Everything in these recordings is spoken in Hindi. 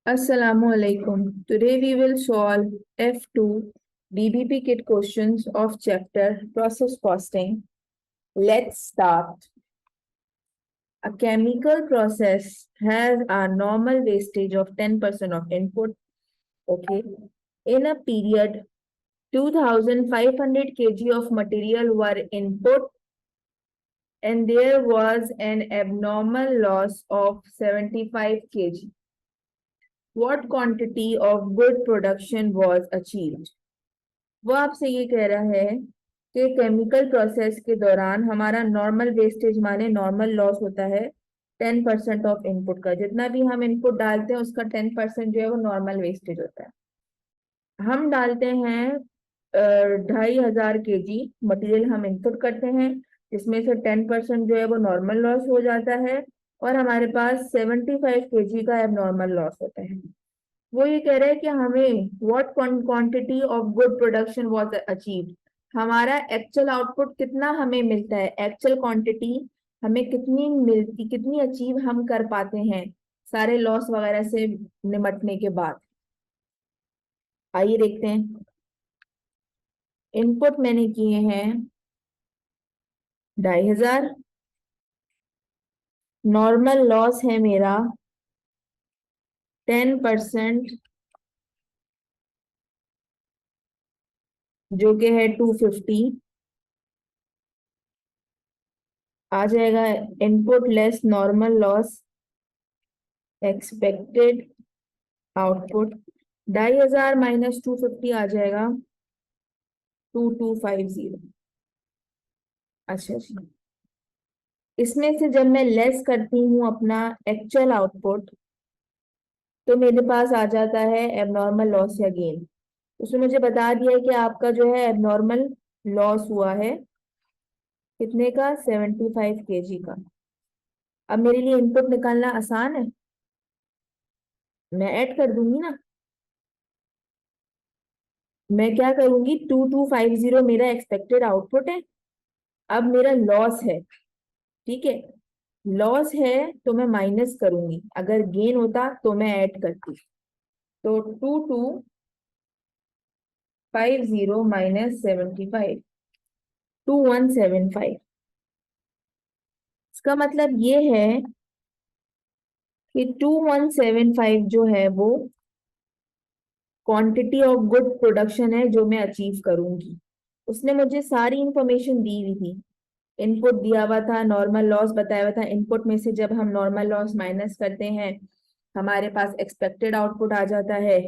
Assalamu alaikum. Today we will solve F2 DBP kit questions of chapter Process Costing. Let's start. A chemical process has a normal wastage of 10% of input. Okay. In a period, 2500 kg of material were input and there was an abnormal loss of 75 kg. What quantity of good production was achieved? वो आपसे ये कह रहा है कि केमिकल प्रोसेस के दौरान हमारा नॉर्मल वेस्टेज माने नॉर्मल लॉस होता है 10% ऑफ इनपुट का। जितना भी हम इनपुट डालते हैं उसका 10% जो है वो नॉर्मल वेस्टेज होता है। हम डालते हैं 2500 kg मटेरियल हम इनपुट करते हैं, जिसमें से 10% जो है वो नॉर्मल लॉस हो जाता है और हमारे पास 75 kg का एबनॉर्मल लॉस होता है। वो ये कह रहा है कि हमें what quantity of good production was achieved, हमारा एक्चुअल आउटपुट कितना हमें मिलता है, एक्चुअल क्वांटिटी हमें कितनी मिलती, कितनी अचीव हम कर पाते हैं सारे लॉस वगैरह से निपटने के बाद। आइए देखते हैं। इनपुट मैंने किए हैं 2500, नॉर्मल लॉस है मेरा 10% जो कि है 250 आ जाएगा। Input less normal loss expected output 2500 minus 250 आ जाएगा 2250। अच्छा जी, इसमें से जब मैं लेस करती हूँ अपना एक्चुअल आउटपुट तो मेरे पास आ जाता है एबनॉर्मल लॉस या गेन। उसने मुझे बता दिया कि आपका जो है एबनॉर्मल लॉस हुआ है कितने का, 75 kg का। अब मेरे लिए इनपुट निकालना आसान है, मैं ऐड कर दूंगी ना। मैं क्या करूंगी, 2250 मेरा एक्सपेक्टेड आउटपुट है, अब मेरा लॉस है, ठीक है। लॉस है तो मैं माइनस करूंगी, अगर गेन होता तो मैं ऐड करती। तो 2250 माइनस 75, 2175। इसका मतलब ये है कि 2175 जो है वो क्वांटिटी ऑफ गुड प्रोडक्शन है जो मैं अचीव करूंगी। उसने मुझे सारी इंफॉर्मेशन दी हुई थी, इनपुट दिया हुआ था, नॉर्मल लॉस बताया हुआ था। इनपुट में से जब हम नॉर्मल लॉस माइनस करते हैं हमारे पास एक्सपेक्टेड आउटपुट आ जाता है।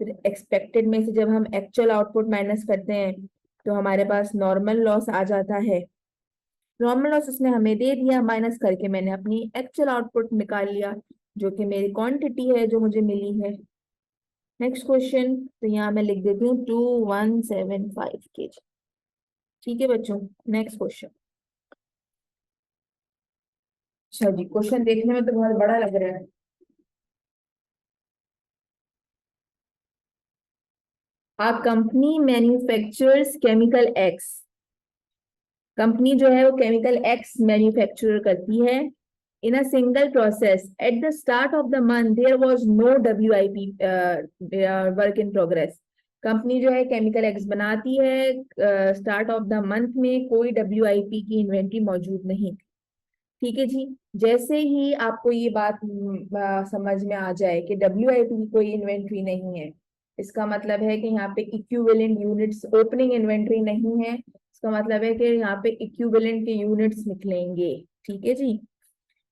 फिर एक्सपेक्टेड में से जब हम एक्चुअल आउटपुट माइनस करते हैं तो हमारे पास नॉर्मल लॉस आ जाता है। नॉर्मल लॉस उसने हमें दे दिया, माइनस करके मैंने अपनी एक्चुअल आउटपुट निकाल लिया जो कि मेरी क्वांटिटी है जो मुझे मिली है। नेक्स्ट क्वेश्चन, तो यहाँ मैं लिख देती हूँ 2175 kg। ठीक है बच्चों, नेक्स्ट क्वेश्चन। अच्छा जी, क्वेश्चन देखने में तो बहुत बड़ा लग रहा है। A company manufacturers chemical X, company जो है वो केमिकल एक्स मैन्युफैक्चर करती है। In a single process at the start of the month there was no WIP work in progress. Company जो है केमिकल एक्स बनाती है, स्टार्ट ऑफ द मंथ में कोई WIP की इन्वेंट्री मौजूद नहीं। ठीक है जी, जैसे ही आपको ये बात समझ में आ जाए कि WIP की कोई इन्वेंट्री नहीं है, इसका मतलब है कि यहाँ पे इक्विवेलेंट यूनिट्स, ओपनिंग इन्वेंट्री नहीं है, इसका मतलब है कि यहाँ पे इक्विवेलेंट के यूनिट्स निकलेंगे। ठीक है जी।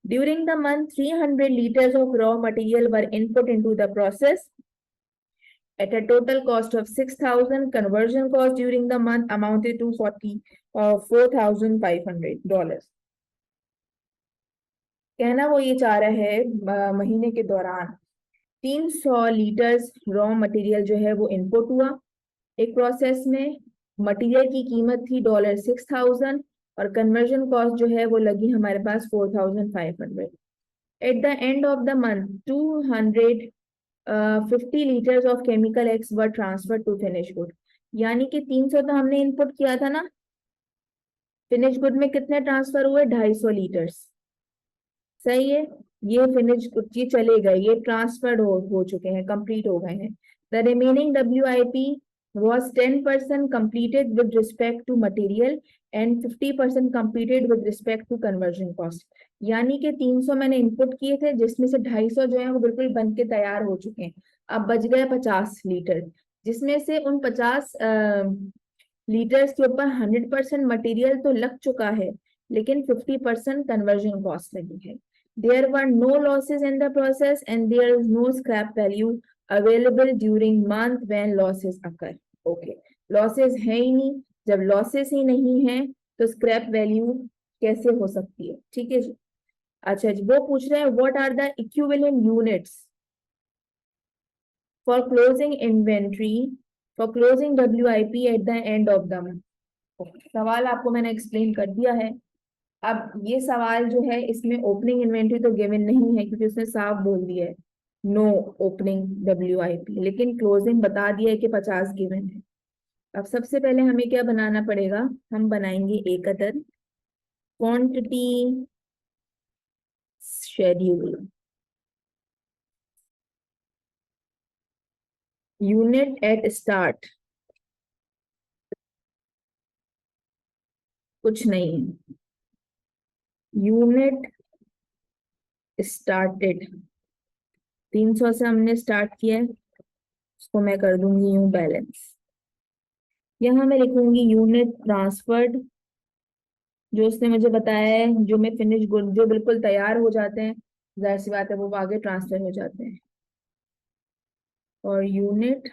During the month 300 liters of raw material were input into the process at a total cost of 6,000. Conversion cost during the month amounted to $4,500. कहना वो ये चाह रहा है महीने के दौरान 300 लीटर्स रॉ मटेरियल जो है वो इनपुट हुआ एक प्रोसेस में। मटेरियल की कीमत थी $6,000 और कन्वर्जन कॉस्ट जो है वो लगी हमारे पास 4,500। At the end of the month 250 litres of chemical X were transfer to finish good. यानी कि 300 तो हमने इनपुट किया था ना, फिनिश गुड में कितने ट्रांसफर हुए, 250 लीटर्स। सही है। ये फिनिश, ये चले गए, ये ट्रांसफर्ड हो चुके हैं, कंप्लीट हो गए हैं। The remaining WIP was 10% completed with respect to material and 50% completed with respect to conversion cost। यानी कि 300 मैंने इनपुट किए थे, जिसमें से 250 जो है वो बिल्कुल बन के तैयार हो चुके हैं। अब बच गए 50 लीटर, जिसमें से उन 50 लीटर्स के ऊपर 100% मटेरियल तो लग चुका है, लेकिन 50% कन्वर्जन कॉस्ट लगी है। There were no losses in the process and there is no scrap value available during month when losses occur। Okay, losses है ही नहीं, जब losses ही नहीं है तो scrap value कैसे हो सकती है? ठीक है जी। अच्छा जी, वो पूछ रहे हैं what are the equivalent units for closing inventory for closing WIP at the end of the month। सवाल आपको मैंने एक्सप्लेन कर दिया है। अब ये सवाल जो है, इसमें ओपनिंग इन्वेंट्री तो गिवन नहीं है, क्योंकि उसने साफ बोल दिया है नो ओपनिंग WIP, लेकिन क्लोजिंग बता दिया है कि 50 गिवन है। अब सबसे पहले हमें क्या बनाना पड़ेगा, हम बनाएंगे एक other quantity schedule. Unit at start कुछ नहीं है, यूनिट स्टार्टेड 300 से हमने स्टार्ट किया है, उसको मैं कर दूंगी यूं बैलेंस। यहाँ मैं लिखूंगी यूनिट ट्रांसफर्ड, जो उसने मुझे बताया है, जो मैं फिनिश गुड जो बिल्कुल तैयार हो जाते हैं, जाहिर सी बात है वो आगे ट्रांसफर हो जाते हैं। और यूनिट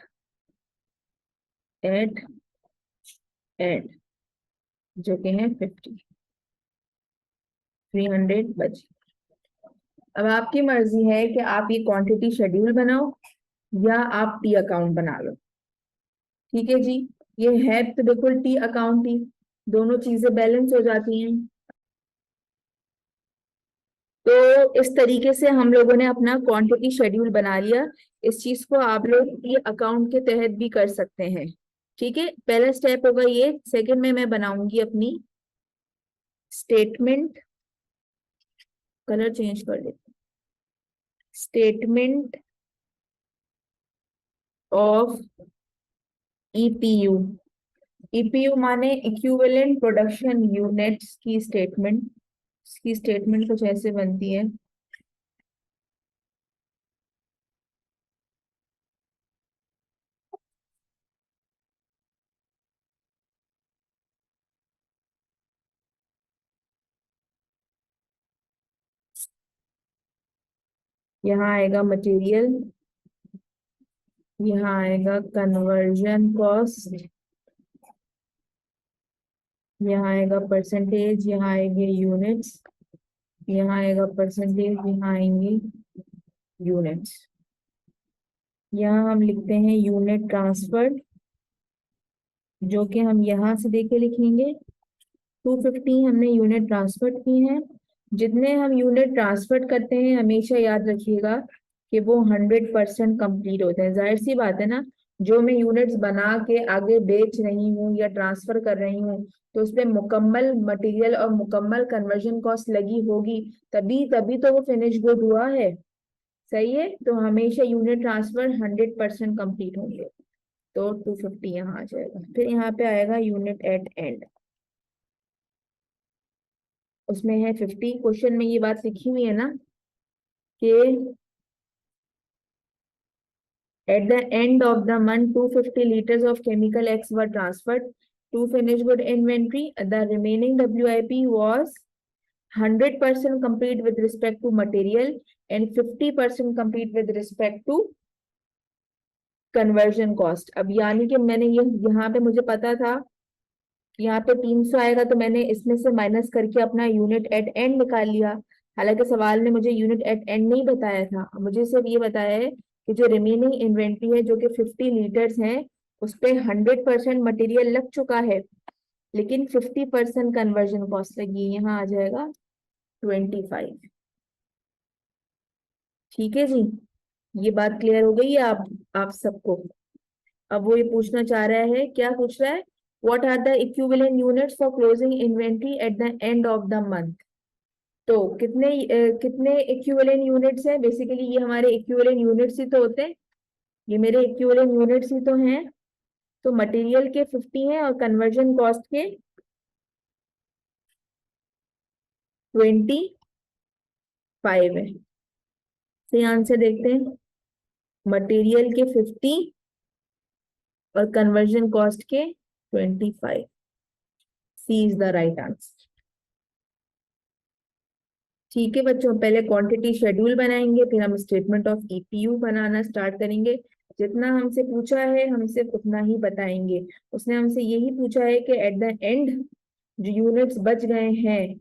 एट एड जो कि है 300 बचे। अब आपकी मर्जी है कि आप ये क्वांटिटी शेड्यूल बनाओ या आप टी अकाउंट बना लो। ठीक है जी, ये है तो बिल्कुल टी अकाउंट ही, दोनों चीजें बैलेंस हो जाती हैं। तो इस तरीके से हम लोगों ने अपना क्वांटिटी शेड्यूल बना लिया। इस चीज को आप लोग टी अकाउंट के तहत भी कर सकते हैं। ठीक है, पहला स्टेप होगा ये। सेकंड में मैं बनाऊंगी अपनी स्टेटमेंट, कलर चेंज कर लेती, स्टेटमेंट ऑफ ईपीयू। ईपीयू माने इक्विवेलेंट प्रोडक्शन यूनिट्स की स्टेटमेंट। इसकी स्टेटमेंट कुछ ऐसे बनती है। यहाँ आएगा मटेरियल, यहाँ आएगा कन्वर्जन कॉस्ट, यहाँ आएगा परसेंटेज, यहाँ आएंगे यूनिट्स, यहाँ आएगा परसेंटेज, यहाँ आएंगे यूनिट्स। यहाँ हम लिखते हैं यूनिट ट्रांसफर्ड, जो कि हम यहाँ से देके लिखेंगे 250 हमने यूनिट ट्रांसफर की हैं। जितने हम यूनिट ट्रांसफर करते हैं हमेशा याद रखिएगा कि वो 100% कंप्लीट होते हैं। जाहिर सी बात है ना, जो मैं यूनिट्स बना के आगे बेच रही हूँ या ट्रांसफर कर रही हूँ, तो उसमें मुकम्मल मटेरियल और मुकम्मल कन्वर्जन कॉस्ट लगी होगी, तभी तभी तो वो फिनिश गुड हुआ है। सही है, तो हमेशा यूनिट ट्रांसफर 100% कंप्लीट होंगे। तो 250 यहाँ आ जाएगा। फिर यहाँ पे आएगा यूनिट एट एंड, उसमें है 50। क्वेश्चन में ये बात लिखी हुई है ना कि at the end of the month 250 liters of chemical X were transferred to finished good inventory. The remaining WIP was 100% complete with respect to material and 50% complete with respect to conversion cost। अब यानी कि मैंने ये यहाँ पे मुझे पता था कि यहाँ पे 300 आएगा, तो मैंने इसमें से माइनस करके अपना यूनिट एट एंड निकाल लिया। हालांकि सवाल ने मुझे यूनिट एट एंड नहीं बताया था, मुझे सिर्फ ये बताया है कि जो रिमेनिंग इन्वेंट्री है, जो कि 50 लीटर्स है, उस पे 100% मटेरियल लग चुका है, लेकिन 50% कन्वर्जन कॉस्ट लगी है। यहाँ आ जाएगा 25। ठीक है जी, ये बात क्लियर हो गई है आप सबको। अब वो ये पूछना चाह रहा है, क्या पूछ रहा है, what are the equivalent units for closing inventory at the end of the month. तो कितने इक्विवेलेंट यूनिट्स हैं? बेसिकली ये हमारे इक्विवेलेंट यूनिट्स ही तो होते हैं, ये मेरे इक्विवेलेंट यूनिट्स ही तो हैं। तो मटेरियल के 50 हैं और कन्वर्जन कॉस्ट के 25 है। सही आंसर देखते हैं, मटेरियल के 50 और कन्वर्जन कॉस्ट के 25। सी इज द राइट आंसर। ठीक है बच्चों, पहले क्वांटिटी शेड्यूल बनाएंगे, फिर हम statement of EPU banana start करेंगे। जितना हमसे पूछा है हम सिर्फ उतना ही बताएंगे। उसने हमसे यही पूछा है कि एट द एंड जो यूनिट्स बच गए हैं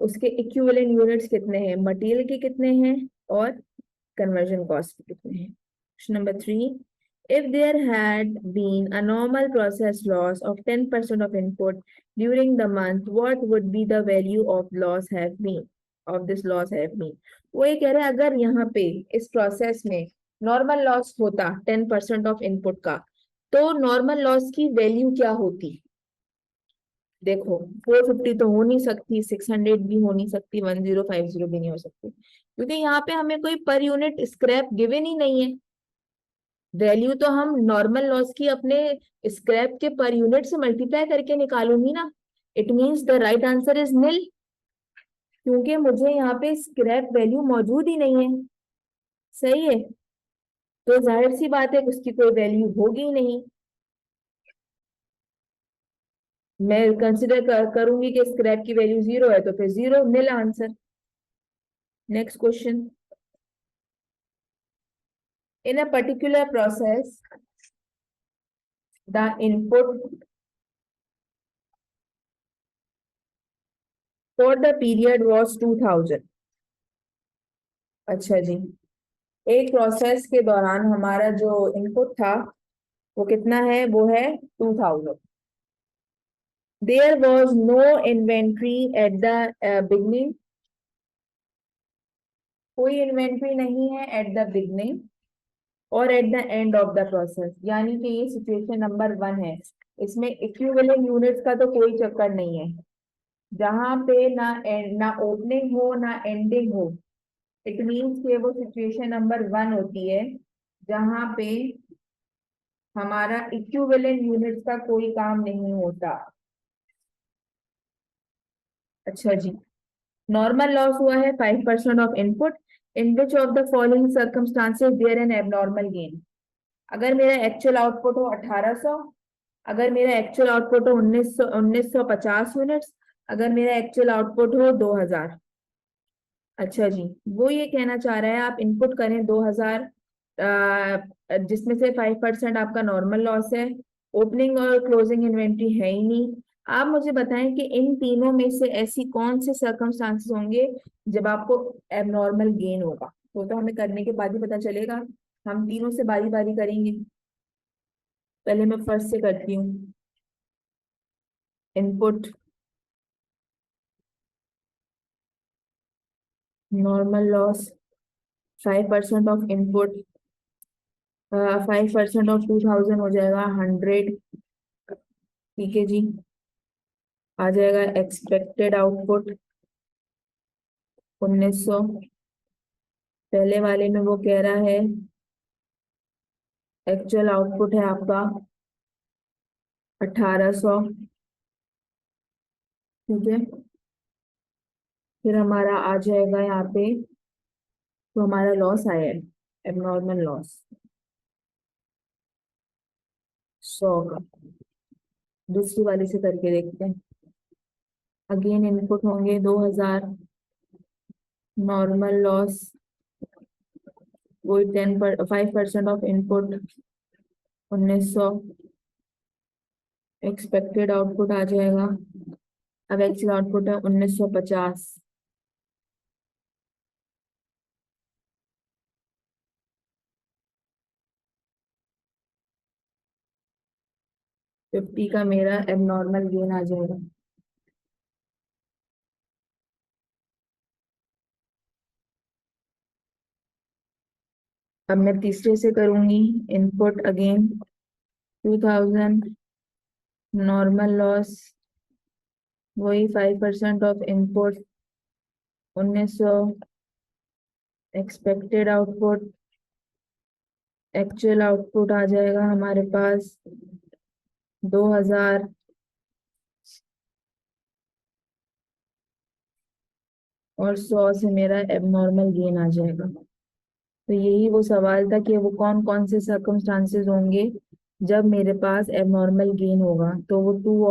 उसके इक्विवेलेंट यूनिट्स कितने हैं, मटेरियल के कितने हैं और कन्वर्जन कॉस्ट के कितने हैं। Question number 3, if there had been a normal process loss of 10% of input during the month, what would be the value of loss have been? Of this loss have been? वो ये कह रहे हैं अगर यहाँ पे इस प्रोसेस में नॉर्मल लॉस होता 10% ऑफ इनपुट का, तो नॉर्मल लॉस की वैल्यू क्या होती। देखो 450 तो हो नहीं सकती, 600 भी हो नहीं सकती, 1050 भी नहीं हो सकती, क्योंकि यहाँ पे हमें कोई पर यूनिट स्क्रैप गिवन ही नहीं है। वैल्यू तो हम नॉर्मल लॉस की अपने स्क्रैप के पर यूनिट से मल्टीप्लाई करके निकालूंगी ना। It means the right answer is निल, क्योंकि मुझे यहाँ पे स्क्रैप वैल्यू मौजूद ही नहीं है। सही है, तो जाहिर सी बात है उसकी कोई वैल्यू होगी ही नहीं। मैं कंसिडर करूंगी कि स्क्रैप की वैल्यू 0 है, तो फिर 0 nil answer. Next question, in a particular process the input for the period was 2000। अच्छा जी, एक प्रोसेस के दौरान हमारा जो इनपुट था वो कितना है, वो है 2000। There was no inventory at the beginning, कोई इन्वेंट्री नहीं है एट द बिगनिंग और at the end of the process, यानी कि ये सिचुएशन नंबर 1 है। इसमें इक्विवेलेंट यूनिट्स का तो कोई चक्कर नहीं है, जहां पे ना ओपनिंग हो ना एंडिंग हो। इट मीन्स कि वो सिचुएशन नंबर 1 होती है जहां पे हमारा इक्विवेलेंट यूनिट्स का कोई काम नहीं होता। अच्छा जी, नॉर्मल लॉस हुआ है 5% of input, in which of the following circumstances there an abnormal gain. अगर मेरा एक्चुअल आउटपुट हो 1800, अगर मेरा एक्चुअल आउटपुट हो 1950 यूनिट्स, अगर मेरा एक्चुअल आउटपुट हो 2000। अच्छा जी, वो ये कहना चाह रहा है आप इनपुट करें 2000, जिसमें से 5% आपका नॉर्मल लॉस है, ओपनिंग और क्लोजिंग इन्वेंट्री है ही नहीं। आप मुझे बताएं कि इन तीनों में से ऐसी कौन से सर्कमस्टांसेस होंगे जब आपको एबनॉर्मल गेन होगा। वो तो हमें करने के बाद ही पता चलेगा, हम तीनों से बारी बारी करेंगे। पहले मैं फर्स्ट से करती हूँ। Input, normal loss, 5% of input, 5% of 2000 हो जाएगा 100। ठीक है जी, आ जाएगा एक्सपेक्टेड आउटपुट 1900। पहले वाले में वो कह रहा है एक्चुअल आउटपुट है आपका 1800। ठीक है, फिर हमारा आ जाएगा यहाँ पे, तो हमारा लॉस आया है एबनॉर्मल लॉस 100 का। दूसरी वाले से करके देखते हैं। अगेन इनपुट होंगे 2000, नॉर्मल लॉस वही 5% ऑफ इनपुट 1900, एक्सपेक्टेड आउटपुट आ जाएगा, अब एक्चुअल आउटपुट है 1950। 50 का मेरा एबनॉर्मल गेन आ जाएगा। अब मैं तीसरे से करूंगी। इनपुट अगेन 2000, नॉर्मल लॉस वही 5% of input 1900 expected output, actual output आ जाएगा हमारे पास 2000 और 100 से मेरा एबनॉर्मल गेन आ जाएगा। तो यही वो सवाल था कि वो कौन कौन से सर्कमस्टांसेस होंगे जब मेरे पास एबनॉर्मल गेन होगा। तो वो टू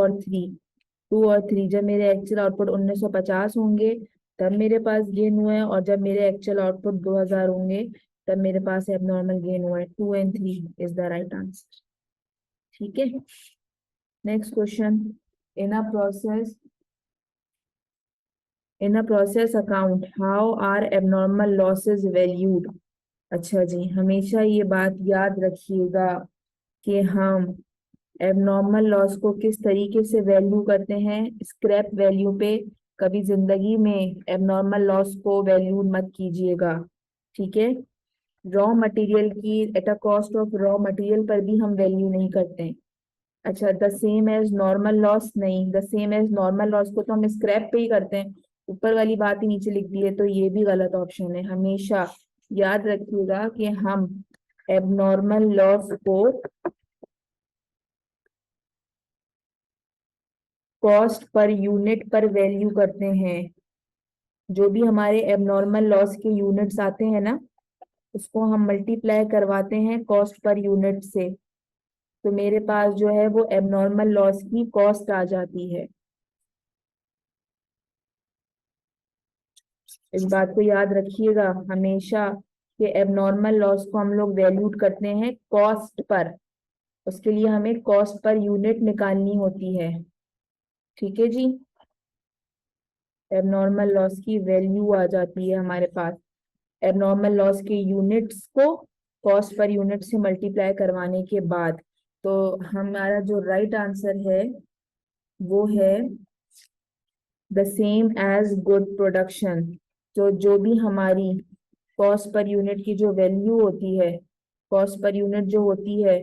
और थ्री जब मेरे एक्चुअल आउटपुट 1950 होंगे तब मेरे पास गेन हुआ है, और जब मेरे एक्चुअल आउटपुट 2000 होंगे तब मेरे पास एबनॉर्मल गेन हुआ है। 2 and 3 is the right answer. ठीक है, next question. In a process account how are abnormal losses valued. अच्छा जी, हमेशा ये बात याद रखिएगा कि हम एबनॉर्मल लॉस को किस तरीके से वैल्यू करते हैं, स्क्रैप वैल्यू पे। कभी जिंदगी में एबनॉर्मल लॉस को वैल्यू मत कीजिएगा, ठीक है। रॉ मटेरियल की at a cost of raw material पर भी हम वैल्यू नहीं करते हैं। अच्छा, the same as normal loss, नहीं, the same as normal loss को तो हम स्क्रैप पे ही करते हैं, ऊपर वाली बात ही नीचे लिख दी है, तो ये भी गलत ऑप्शन है। हमेशा याद रखिएगा कि हम एबनॉर्मल लॉस को कॉस्ट पर यूनिट पर वैल्यू करते हैं। जो भी हमारे एबनॉर्मल लॉस के यूनिट्स आते हैं ना, उसको हम मल्टीप्लाई करवाते हैं कॉस्ट पर यूनिट से। तो मेरे पास जो है वो एबनॉर्मल लॉस की कॉस्ट आ जाती है। इस बात को याद रखिएगा हमेशा कि एबनॉर्मल लॉस को हम लोग वैल्यूड करते हैं कॉस्ट पर। उसके लिए हमें कॉस्ट पर यूनिट निकालनी होती है, ठीक है जी। एबनॉर्मल लॉस की वैल्यू आ जाती है हमारे पास, एबनॉर्मल लॉस के यूनिट्स को कॉस्ट पर यूनिट से मल्टीप्लाई करवाने के बाद। तो हमारा जो राइट आंसर है वो है the same as good production. तो जो भी हमारी कॉस्ट पर यूनिट की जो वैल्यू होती है, कॉस्ट पर यूनिट जो होती है,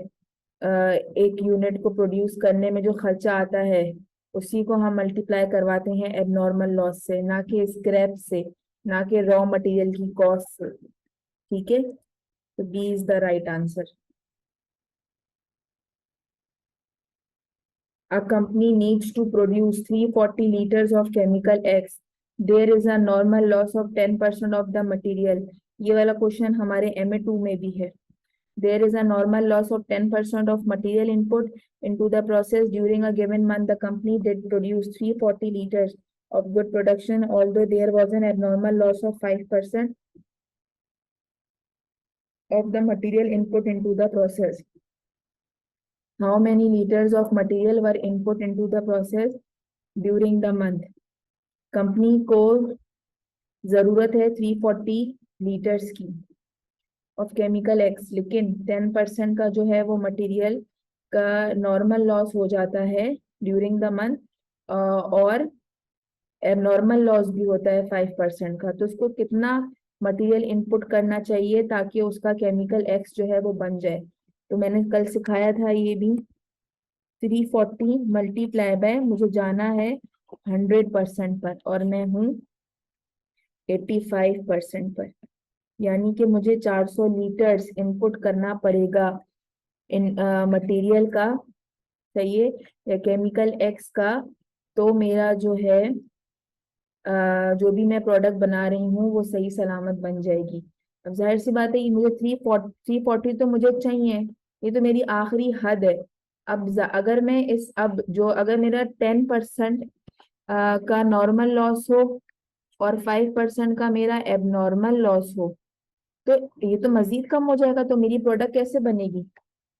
एक यूनिट को प्रोड्यूस करने में जो खर्चा आता है, उसी को हम मल्टीप्लाई करवाते हैं एबनॉर्मल लॉस से, ना कि स्क्रैप से, ना कि रॉ मटेरियल की कॉस्ट से, ठीक है। तो B is the right answer. A company needs to produce 340 liters of chemical X. There is a normal loss of 10% of the material. ये वाला क्वेश्चन हमारे MA2 में भी है। There is a normal loss of 10% of material input into the process during a given month. The company did produce 340 liters of good production, although there was an abnormal loss of 5% of the material input into the process. How many liters of material were input into the process during the month? Company को जरूरत है 340 लीटर्स की ऑफ केमिकल एक्स, लेकिन 10% का जो है वो मटेरियल का नॉर्मल लॉस हो जाता है ड्यूरिंग द मंथ, और एबनॉर्मल लॉस भी होता है 5% का। तो उसको कितना मटेरियल इनपुट करना चाहिए ताकि उसका केमिकल एक्स जो है वो बन जाए। तो मैंने कल सिखाया था ये भी, 340 मल्टीप्लाई बाय, मुझे जाना है 100% पर और मैं हूँ 85% पर, यानी कि मुझे 400 लीटर्स इनपुट करना पड़ेगा इन मटेरियल का, सही है, या केमिकल एक्स का। तो मेरा जो है जो भी मैं प्रोडक्ट बना रही हूँ वो सही सलामत बन जाएगी। अब जाहिर सी बात है कि मुझे 340 तो मुझे चाहिए, ये तो मेरी आखिरी हद है। अब अगर मैं इस अब जो अगर मेरा 10% का नॉर्मल लॉस हो और 5% का मेरा एबनॉर्मल लॉस हो, तो ये तो मजीद कम हो जाएगा, तो मेरी प्रोडक्ट कैसे बनेगी।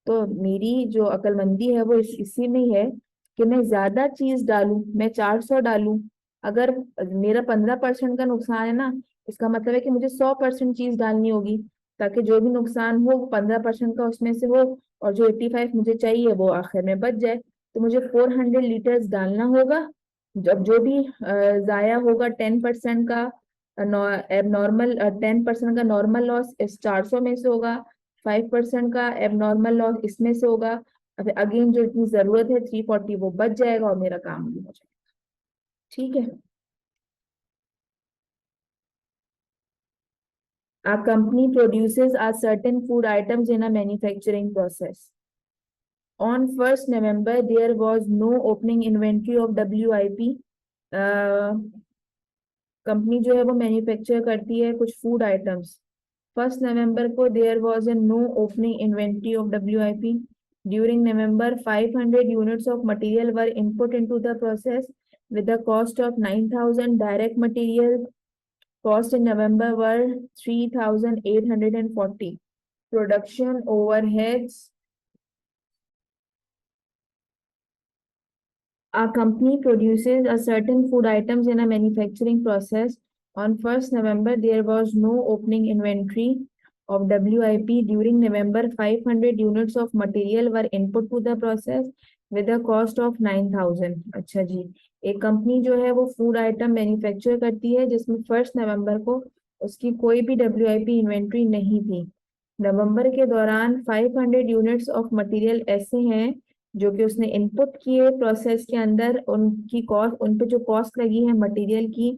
तो मेरी जो अक्लमंदी है वो इसी में ही है कि मैं ज्यादा चीज डालूं, मैं 400 डालूं। अगर मेरा 15% का नुकसान है ना, इसका मतलब है कि मुझे 100% चीज डालनी होगी, ताकि जो भी नुकसान हो वो 15% का उसमें से हो, और जो 85 मुझे चाहिए वो आखिर में बच जाए। तो मुझे 400 लीटर्स डालना होगा। जब जो भी जाया होगा 10% का एबनॉर्मल 10% का नॉर्मल लॉस इस 400 में से होगा, 5% का एबनॉर्मल लॉस इसमें से होगा। अब अगेन जो इतनी जरूरत है 340 वो बच जाएगा और मेरा काम भी हो जाएगा, ठीक है। A company produces a certain food items in a manufacturing process. On 1st November, there was no opening inventory of WIP. Company जो है वो मैन्युफैक्चर करती है कुछ फूड आइटम्स. 1st November को there was a no opening inventory of WIP. During November, 500 units of material were input into the process with a cost of 9,000. Direct material cost in November were 3,840. Production overheads. A company produces a certain food items in a manufacturing process. On 1st November, there was no opening inventory of WIP. During November, 500 units of material were input to the process with a cost of 9,000. अच्छा जी, एक कंपनी जो है वो फूड आइटम मैन्युफैक्चर करती है जिसमें 1st November को उसकी कोई भी WIP इन्वेंट्री नहीं थी. नवंबर के दौरान 500 यूनिट्स ऑफ मटेरियल ऐसे हैं जो कि उसने इनपुट किए प्रोसेस के अंदर. उनकी कॉस्ट, उन पे जो कॉस्ट लगी है मटेरियल की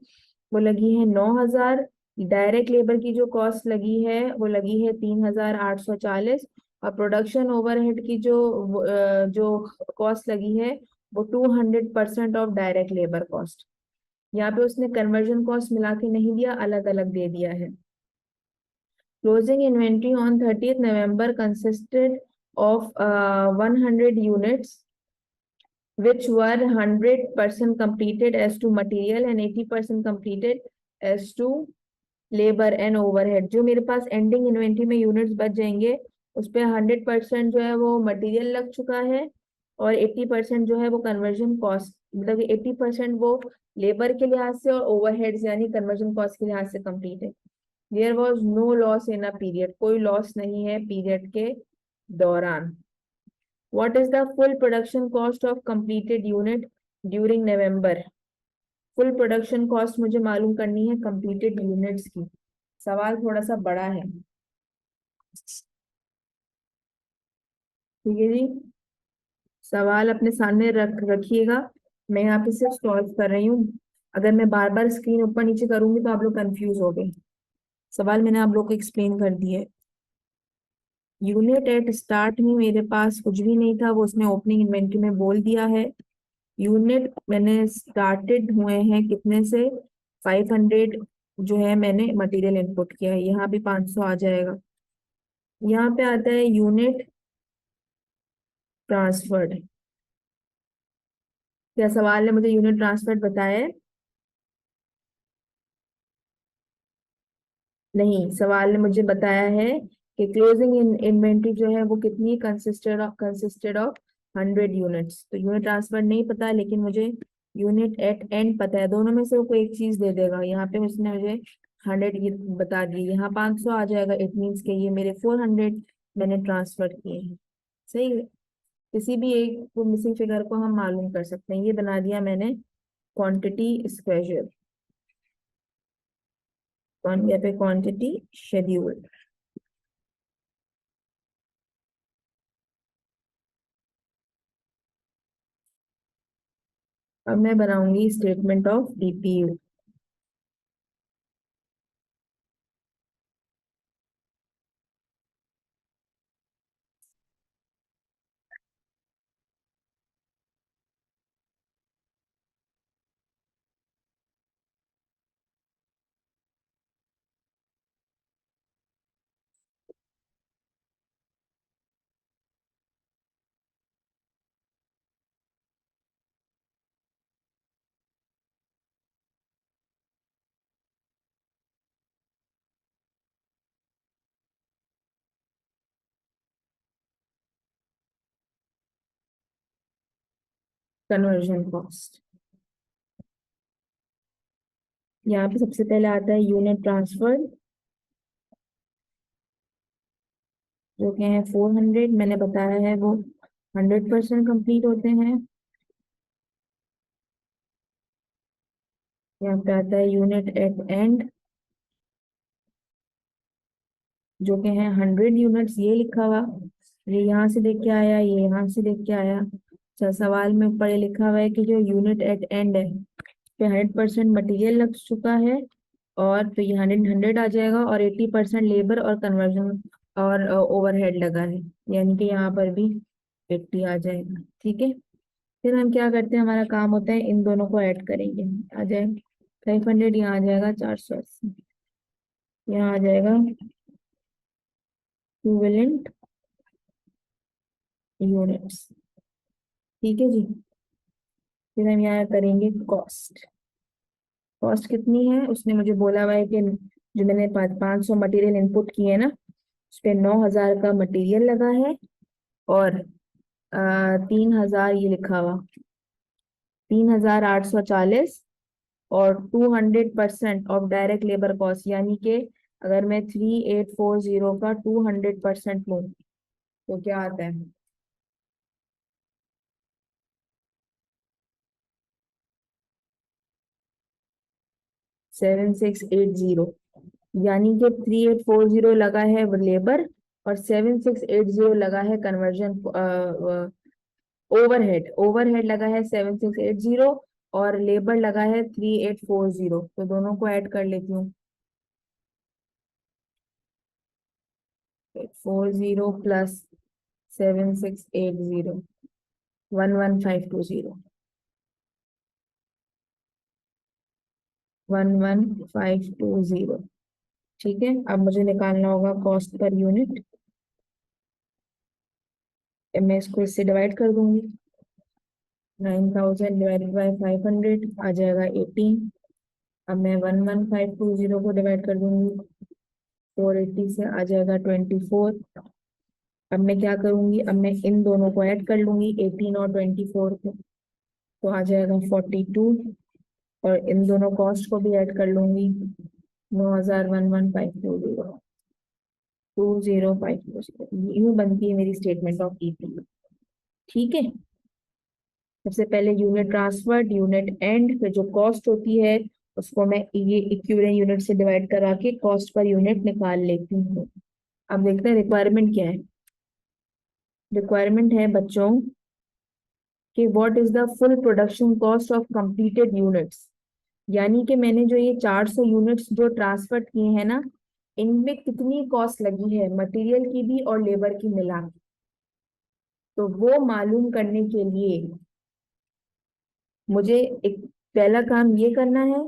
वो लगी है 9,000. डायरेक्ट लेबर की जो कॉस्ट लगी है वो लगी है 3,840. और प्रोडक्शन ओवरहेड की जो कॉस्ट लगी है वो 200% ऑफ डायरेक्ट लेबर कॉस्ट. यहाँ पे उसने कन्वर्जन कॉस्ट मिला के नहीं दिया, अलग अलग दे दिया है. Closing inventory on 30th November consisted of 100 units, which were 100% completed as to material and 80% completed as to labor and overhead. जो मेरे पास एंडिंग इन्वेंट्री में यूनिट्स बच जाएंगे उस पर 100% जो है वो मटेरियल लग चुका है और 80% जो है वो कन्वर्जन कॉस्ट, मतलब 80% वो लेबर के लिहाज से और ओवरहेड्स यानी कन्वर्जन कॉस्ट के लिहाज से कंप्लीट है. There was no loss in a period. कोई लॉस नहीं है पीरियड के दौरान. What is the full production cost of completed unit during November? Full production cost मुझे मालूम करनी है कंप्लीटेड यूनिट्स की. सवाल थोड़ा सा बड़ा है, ठीक है जी. सवाल अपने सामने रखिएगा. मैं यहाँ पे सिर्फ सॉल्व कर रही हूँ. अगर मैं बार बार स्क्रीन ऊपर नीचे करूंगी तो आप लोग कंफ्यूज हो गए. सवाल मैंने आप लोग को एक्सप्लेन कर दिया है. यूनिट एट स्टार्ट में मेरे पास कुछ भी नहीं था, वो उसने ओपनिंग इन्वेंट्री में बोल दिया है. यूनिट मैंने स्टार्टेड हुए हैं कितने से, 500 जो है मैंने मटेरियल इनपुट किया है. यहाँ भी 500 आ जाएगा. यहाँ पे आता है यूनिट ट्रांसफर्ड. क्या सवाल ने मुझे यूनिट ट्रांसफर्ड बताया है? नहीं, सवाल ने मुझे बताया है कि क्लोजिंग इन्वेंट्री जो है वो कितनी कंसिस्टेड ऑफ 100 यूनिट्स. तो यूनिट ट्रांसफर नहीं पता लेकिन मुझे यूनिट एट एंड पता है. दोनों में से वो कोई एक चीज दे देगा. यहाँ पे उसने मुझे 100 बता दी, यहाँ 500 आ जाएगा. इट मीन्स के ये मेरे 400 मैंने ट्रांसफर किए हैं. सही है. किसी भी एक मिसिंग फिगर को हम मालूम कर सकते हैं. ये बना दिया मैंने क्वांटिटी स्क्वेजर, यहाँ पे क्वांटिटी शेड्यूल. अब मैं बनाऊंगी statement of DPU. Conversion cost. यहाँ पे सबसे पहले आता है यूनिट ट्रांसफर जो कि है 400. मैंने बताया है वो 100% कंप्लीट होते हैं. यहाँ पे आता है यूनिट एट एंड जो कि है 100 यूनिट्स. ये लिखा हुआ, ये यहाँ से देख के आया, ये यहाँ से देख के आया. अच्छा, सवाल में ऊपर ये लिखा हुआ है कि जो यूनिट एट एंड है पे 100% मटेरियल लग चुका है और तो ये 100 आ जाएगा, और 80% लेबर और कन्वर्जन और ओवरहेड लगा है, यानी कि यहाँ पर भी 80 आ जाएगा। ठीक है, फिर हम क्या करते हैं, हमारा काम होता है इन दोनों को ऐड करेंगे। आ जाए 500, यहाँ आ जाएगा 480, यहाँ आ जाएगा इक्विवेलेंट यूनिट्स। ठीक है जी, फिर हम यहाँ करेंगे कॉस्ट। कॉस्ट कितनी है, उसने मुझे बोला हुआ है कि जो मैंने 500 मटेरियल इनपुट किए हैं ना, उस पे 9,000 का मटेरियल लगा है, और 3,000 ये लिखा हुआ 3,840, और 200% ऑफ डायरेक्ट लेबर कॉस्ट, यानी कि अगर मैं 3840 का 200% लूँ तो क्या आता है, 7680, यानी कि 3840 लगा है लेबर, और 7680 लगा है कन्वर्जन ओवरहेड। ओवरहेड लगा है 7680, और लेबर लगा है 3840, तो दोनों को ऐड कर लेती हूँ। 40 प्लस 7680, 11520, 11520। ठीक है, अब मुझे निकालना होगा कॉस्ट पर यूनिट। मैं इसको इससे डिवाइड कर दूंगी, 9000 डिवाइडेड बाई 500 आ जाएगा 18। अब मैं 11520 को डिवाइड कर दूंगी 480 से, आ जाएगा 24। अब मैं क्या करूंगी, अब मैं इन दोनों को ऐड कर लूंगी, 18 और 24 को, तो आ जाएगा 42, और इन दोनों कॉस्ट को भी ऐड कर लूंगी, 9,000, 11520, 20,520। यूं बनती है मेरी स्टेटमेंट ऑफ ईपी। ठीक है, सबसे पहले यूनिट ट्रांसफर्ड, यूनिट एंड, फिर जो कॉस्ट होती है उसको मैं ये इक्विवेलेंट यूनिट से डिवाइड करा के कॉस्ट पर यूनिट निकाल लेती हूँ। अब देखते हैं रिक्वायरमेंट क्या है। रिक्वायरमेंट है बच्चों कि what is the full production cost of completed units, यानी कि मैंने जो ये 400 यूनिट्स जो ट्रांसफर किए हैं ना, इनमें कितनी कॉस्ट लगी है मटेरियल की भी और लेबर की मिला के। तो वो मालूम करने के लिए मुझे एक पहला काम ये करना है,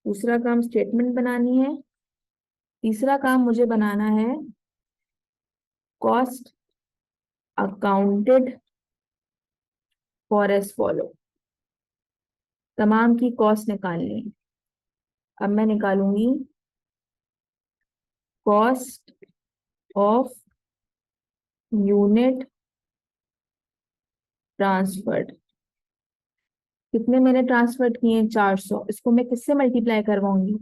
दूसरा काम स्टेटमेंट बनानी है, तीसरा काम मुझे बनाना है cost accounted for S follow. तमाम की कॉस्ट निकालनी है। अब मैं निकालूंगी कॉस्ट ऑफ यूनिट ट्रांसफर्ड। कितने मैंने ट्रांसफर किए हैं, 400। इसको मैं किससे मल्टीप्लाई करवाऊंगी,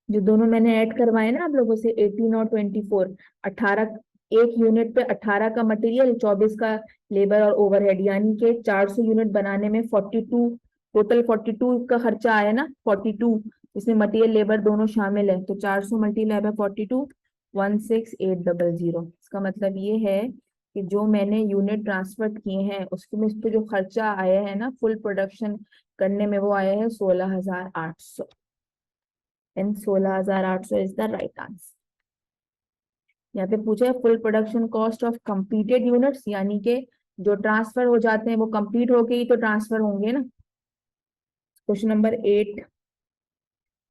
जो दोनों मैंने ऐड करवाए ना आप लोगों से, 18 और 24, 18। एक यूनिट पे 18 का मटेरियल, 24 का लेबर और ओवरहेड, यानी कि 400 यूनिट बनाने में 42, टोटल 42 का खर्चा आया ना, 42, इसमें मटेरियल लेबर दोनों शामिल है, तो 400 मल्टीप्लाई बाय 42, 16800। इसका मतलब ये है कि जो मैंने यूनिट ट्रांसफर किए हैं उसके में इस पे जो खर्चा आया है ना फुल प्रोडक्शन करने में, वो आया है 16,800, and 16,800 is the right answer. यहाँ पे पूछा है full production cost of completed units, यानी कि जो ट्रांसफर हो जाते हैं वो कंप्लीट होके ही तो ट्रांसफर होंगे ना। Question number 8,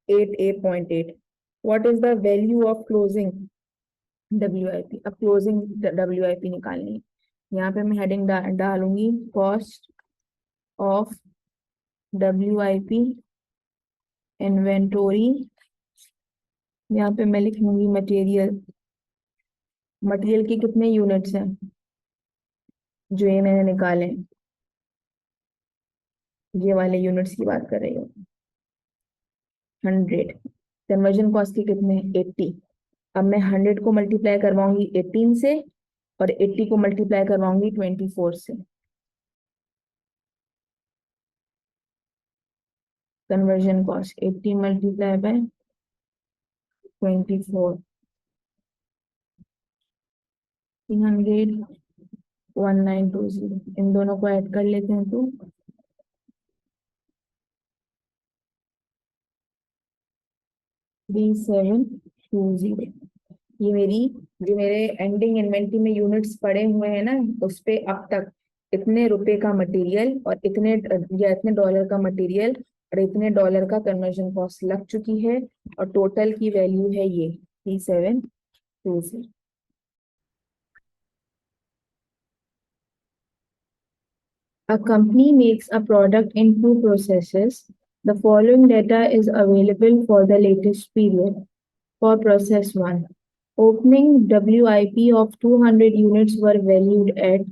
8A.8, what is the value of closing WIP। अब क्लोजिंग WIP निकालनी है। यहाँ पे मैं हेडिंग डालूंगी कॉस्ट ऑफ WIP इन्वेंटोरी। यहाँ पे मैं लिखूंगी मटेरियल। मटेरियल के कितने यूनिट्स हैं जो ये मैंने निकाले हैं, ये वाले यूनिट्स की बात कर रही हूँ। 100। कन्वर्जन कॉस्ट के कितने, 80। अब मैं 100 को मल्टीप्लाई करवाऊंगी 18 से, और 80 को मल्टीप्लाई करवाऊंगी 24 से। Conversion cost 80 multiply by 24, 300, 1920। इन दोनों को ऐड कर लेते हैं तो 3720। ये मेरी जो मेरे एंडिंग इन्वेंटरी में यूनिट्स पड़े हुए हैं ना, उस पे अब तक इतने रुपए का मटेरियल और इतने या इतने डॉलर का मटेरियल और इतने डॉलर का कन्वर्जन कॉस्ट लग चुकी है, और टोटल की वैल्यू है ये 3720। A company makes a product in two processes. The following data is available for the latest period. For process 1, opening WIP of 200 units were valued at,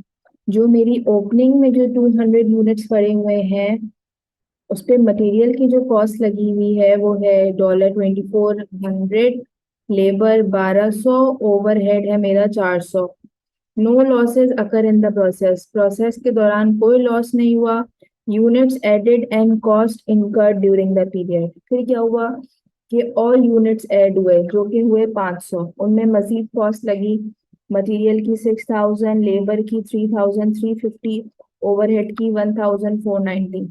जो मेरी ओपनिंग में जो 200 यूनिट्स पड़े हुए हैं उस पे मटेरियल की जो कॉस्ट लगी हुई है वो है $2400, लेबर 1200, ओवरहेड है मेरा 400। No losses occur in the process, process के दौरान कोई लॉस नहीं हुआ। Units added and cost incurred during the period, फिर क्या हुआ कि ऑल यूनिट्स ऐड हुए जो कि हुए 500, उनमें मजीद कॉस्ट लगी। मटेरियल की 6000, लेबर की 3350, ओवरहेड की 1490।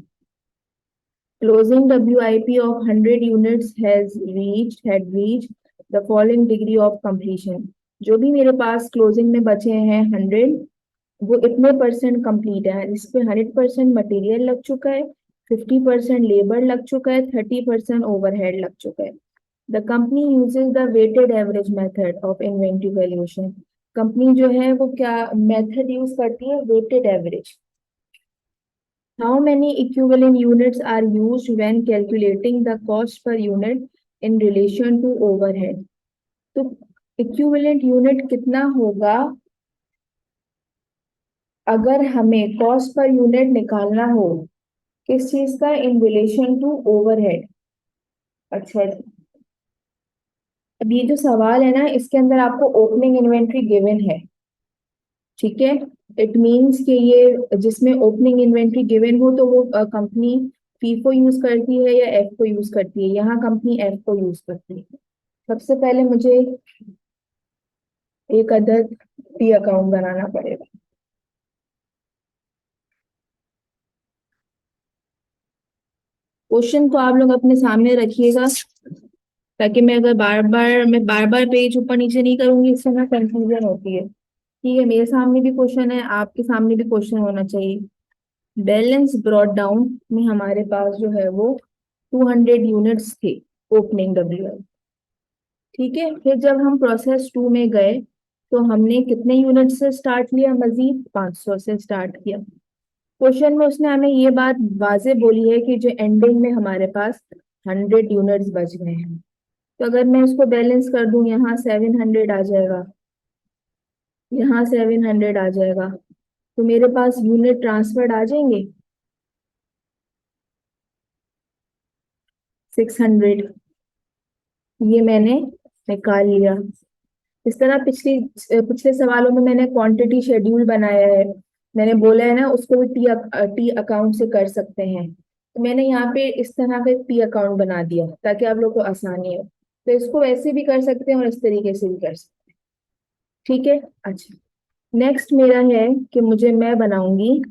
Closing WIP of 100 units had reached the following degree of completion. जो भी मेरे पास क्लोजिंग में बचे हैं 100, वो इतने परसेंट कंप्लीट है। इस पे 100% मटेरियल लग चुका है, 50% लेबर लग चुका है, 30% ओवरहेड लग चुका है। The company uses the weighted average method of inventory valuation. Company जो है वो क्या मेथड यूज करती है? Weighted average. How many equivalent units are used when calculating the cost per unit in relation to overhead? तो equivalent unit कितना होगा अगर हमें cost per unit निकालना हो, किस चीज का? in relation to overhead। अच्छा जी। अब ये जो सवाल है ना, इसके अंदर आपको ओपनिंग इन्वेंट्री गिवन है, ठीक है। इट मींस कि ये जिसमें ओपनिंग इन्वेंट्री गिवन हो तो वो कंपनी फीफो यूज करती है या एफ को यूज करती है? यहाँ कंपनी एफ को यूज करती है। सबसे पहले मुझे एक अदद पी अकाउंट बनाना पड़ेगा। क्वेश्चन को आप लोग अपने सामने रखिएगा, ताकि मैं बार बार पेज ऊपर नीचे नहीं करूंगी, इससे ना कंफ्यूजन होती है। ठीक है, मेरे सामने भी क्वेश्चन है, आपके सामने भी क्वेश्चन होना चाहिए। बैलेंस ब्रॉड डाउन में हमारे पास जो है वो 200 यूनिट्स थे ओपनिंग डब्ल्यू। ठीक है, फिर जब हम प्रोसेस 2 में गए तो हमने कितने यूनिट से स्टार्ट किया? मजीद 500 से स्टार्ट किया। क्वेश्चन में उसने हमें ये बात वाजे बोली है कि जो एंडिंग में हमारे पास 100 यूनिट्स बच गए हैं। तो अगर मैं उसको बैलेंस कर दूं, यहाँ 700 आ जाएगा, यहाँ 700 आ जाएगा, तो मेरे पास यूनिट ट्रांसफर्ड आ जाएंगे 600। ये मैंने निकाल लिया। इस तरह पिछले सवालों में मैंने क्वांटिटी शेड्यूल बनाया है, मैंने बोला है ना उसको भी टी अकाउंट से कर सकते हैं, तो मैंने यहाँ पे इस तरह का एक टी अकाउंट बना दिया ताकि आप लोग को आसानी हो। तो इसको वैसे भी कर सकते हैं और इस तरीके से भी कर सकते हैं। ठीक है, अच्छा। नेक्स्ट मेरा है कि मैं बनाऊंगी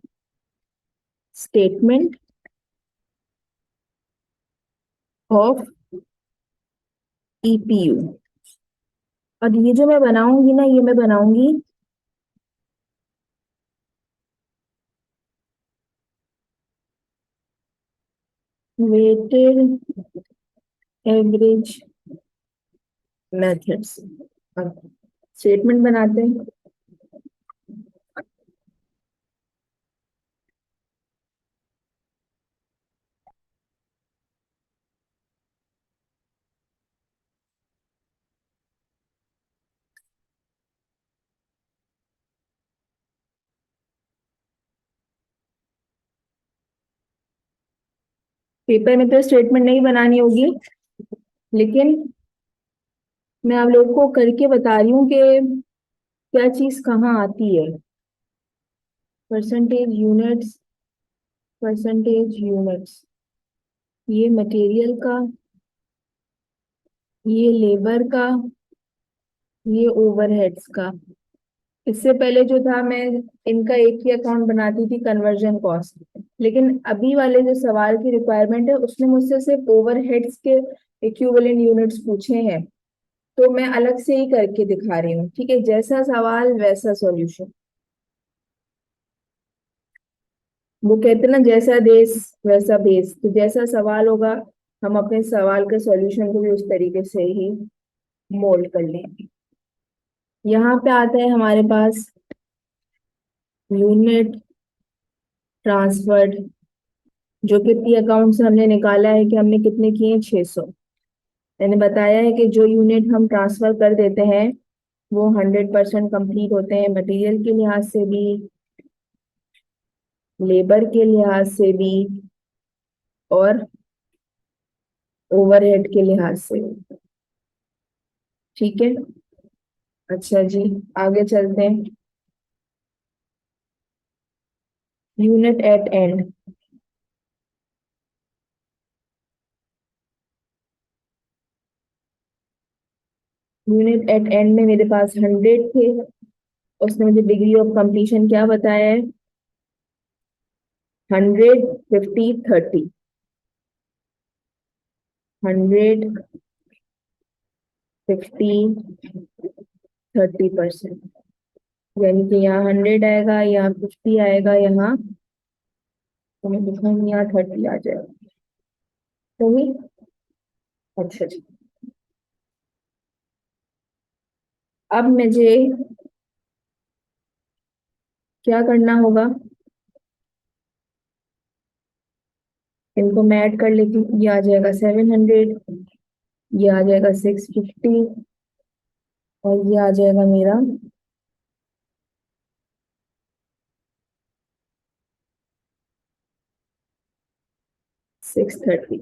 स्टेटमेंट ऑफ ईपीयू। और ये जो मैं बनाऊंगी ना, ये मैं बनाऊंगी वेटेड एवरेज मेथड्स। स्टेटमेंट बनाते हैं। पेपर में तो स्टेटमेंट नहीं बनानी होगी, लेकिन मैं आप लोगों को करके बता रही हूँ कि क्या चीज कहाँ आती है। परसेंटेज यूनिट्स, परसेंटेज यूनिट्स, ये मटेरियल का, ये लेबर का, ये ओवरहेड्स का। इससे पहले जो था मैं इनका एक ही अकाउंट बनाती थी, कन्वर्जन कॉस्ट। लेकिन अभी वाले जो सवाल की रिक्वायरमेंट है उसने मुझसे सिर्फ ओवरहेड्स के इक्विवेलेंट यूनिट्स पूछे हैं, तो मैं अलग से ही करके दिखा रही हूँ। ठीक है, जैसा सवाल वैसा सॉल्यूशन। वो कहते हैं ना, जैसा देश वैसा भेस, तो जैसा सवाल होगा हम अपने सवाल के सॉल्यूशन को भी उस तरीके से ही मोल्ड कर लेंगे। यहाँ पे आता है हमारे पास यूनिट ट्रांसफर्ड, जो कि पी अकाउंट से हमने निकाला है कि हमने कितने किए, 600। मैंने बताया है कि जो यूनिट हम ट्रांसफर कर देते हैं वो 100% कंप्लीट होते हैं, मटेरियल के लिहाज से भी, लेबर के लिहाज से भी, और ओवरहेड के लिहाज से भी। ठीक है, अच्छा जी, आगे चलते हैं। Unit at end, unit at end में मेरे पास 100 थे। उसने मुझे डिग्री ऑफ कंप्लीशन क्या बताया है, 100, 50, 30, 100, 50, 30%। यानी कि यहाँ 100 आएगा, यहाँ 50 आएगा, यहाँ तो मैं लिखूंगी यहाँ 30 आ जाएगा। सही, अच्छा जी। अब मुझे क्या करना होगा, इनको मैं ऐड कर लेती हूँ। ये आ जाएगा 700, ये आ जाएगा 650, और ये आ जाएगा मेरा 630।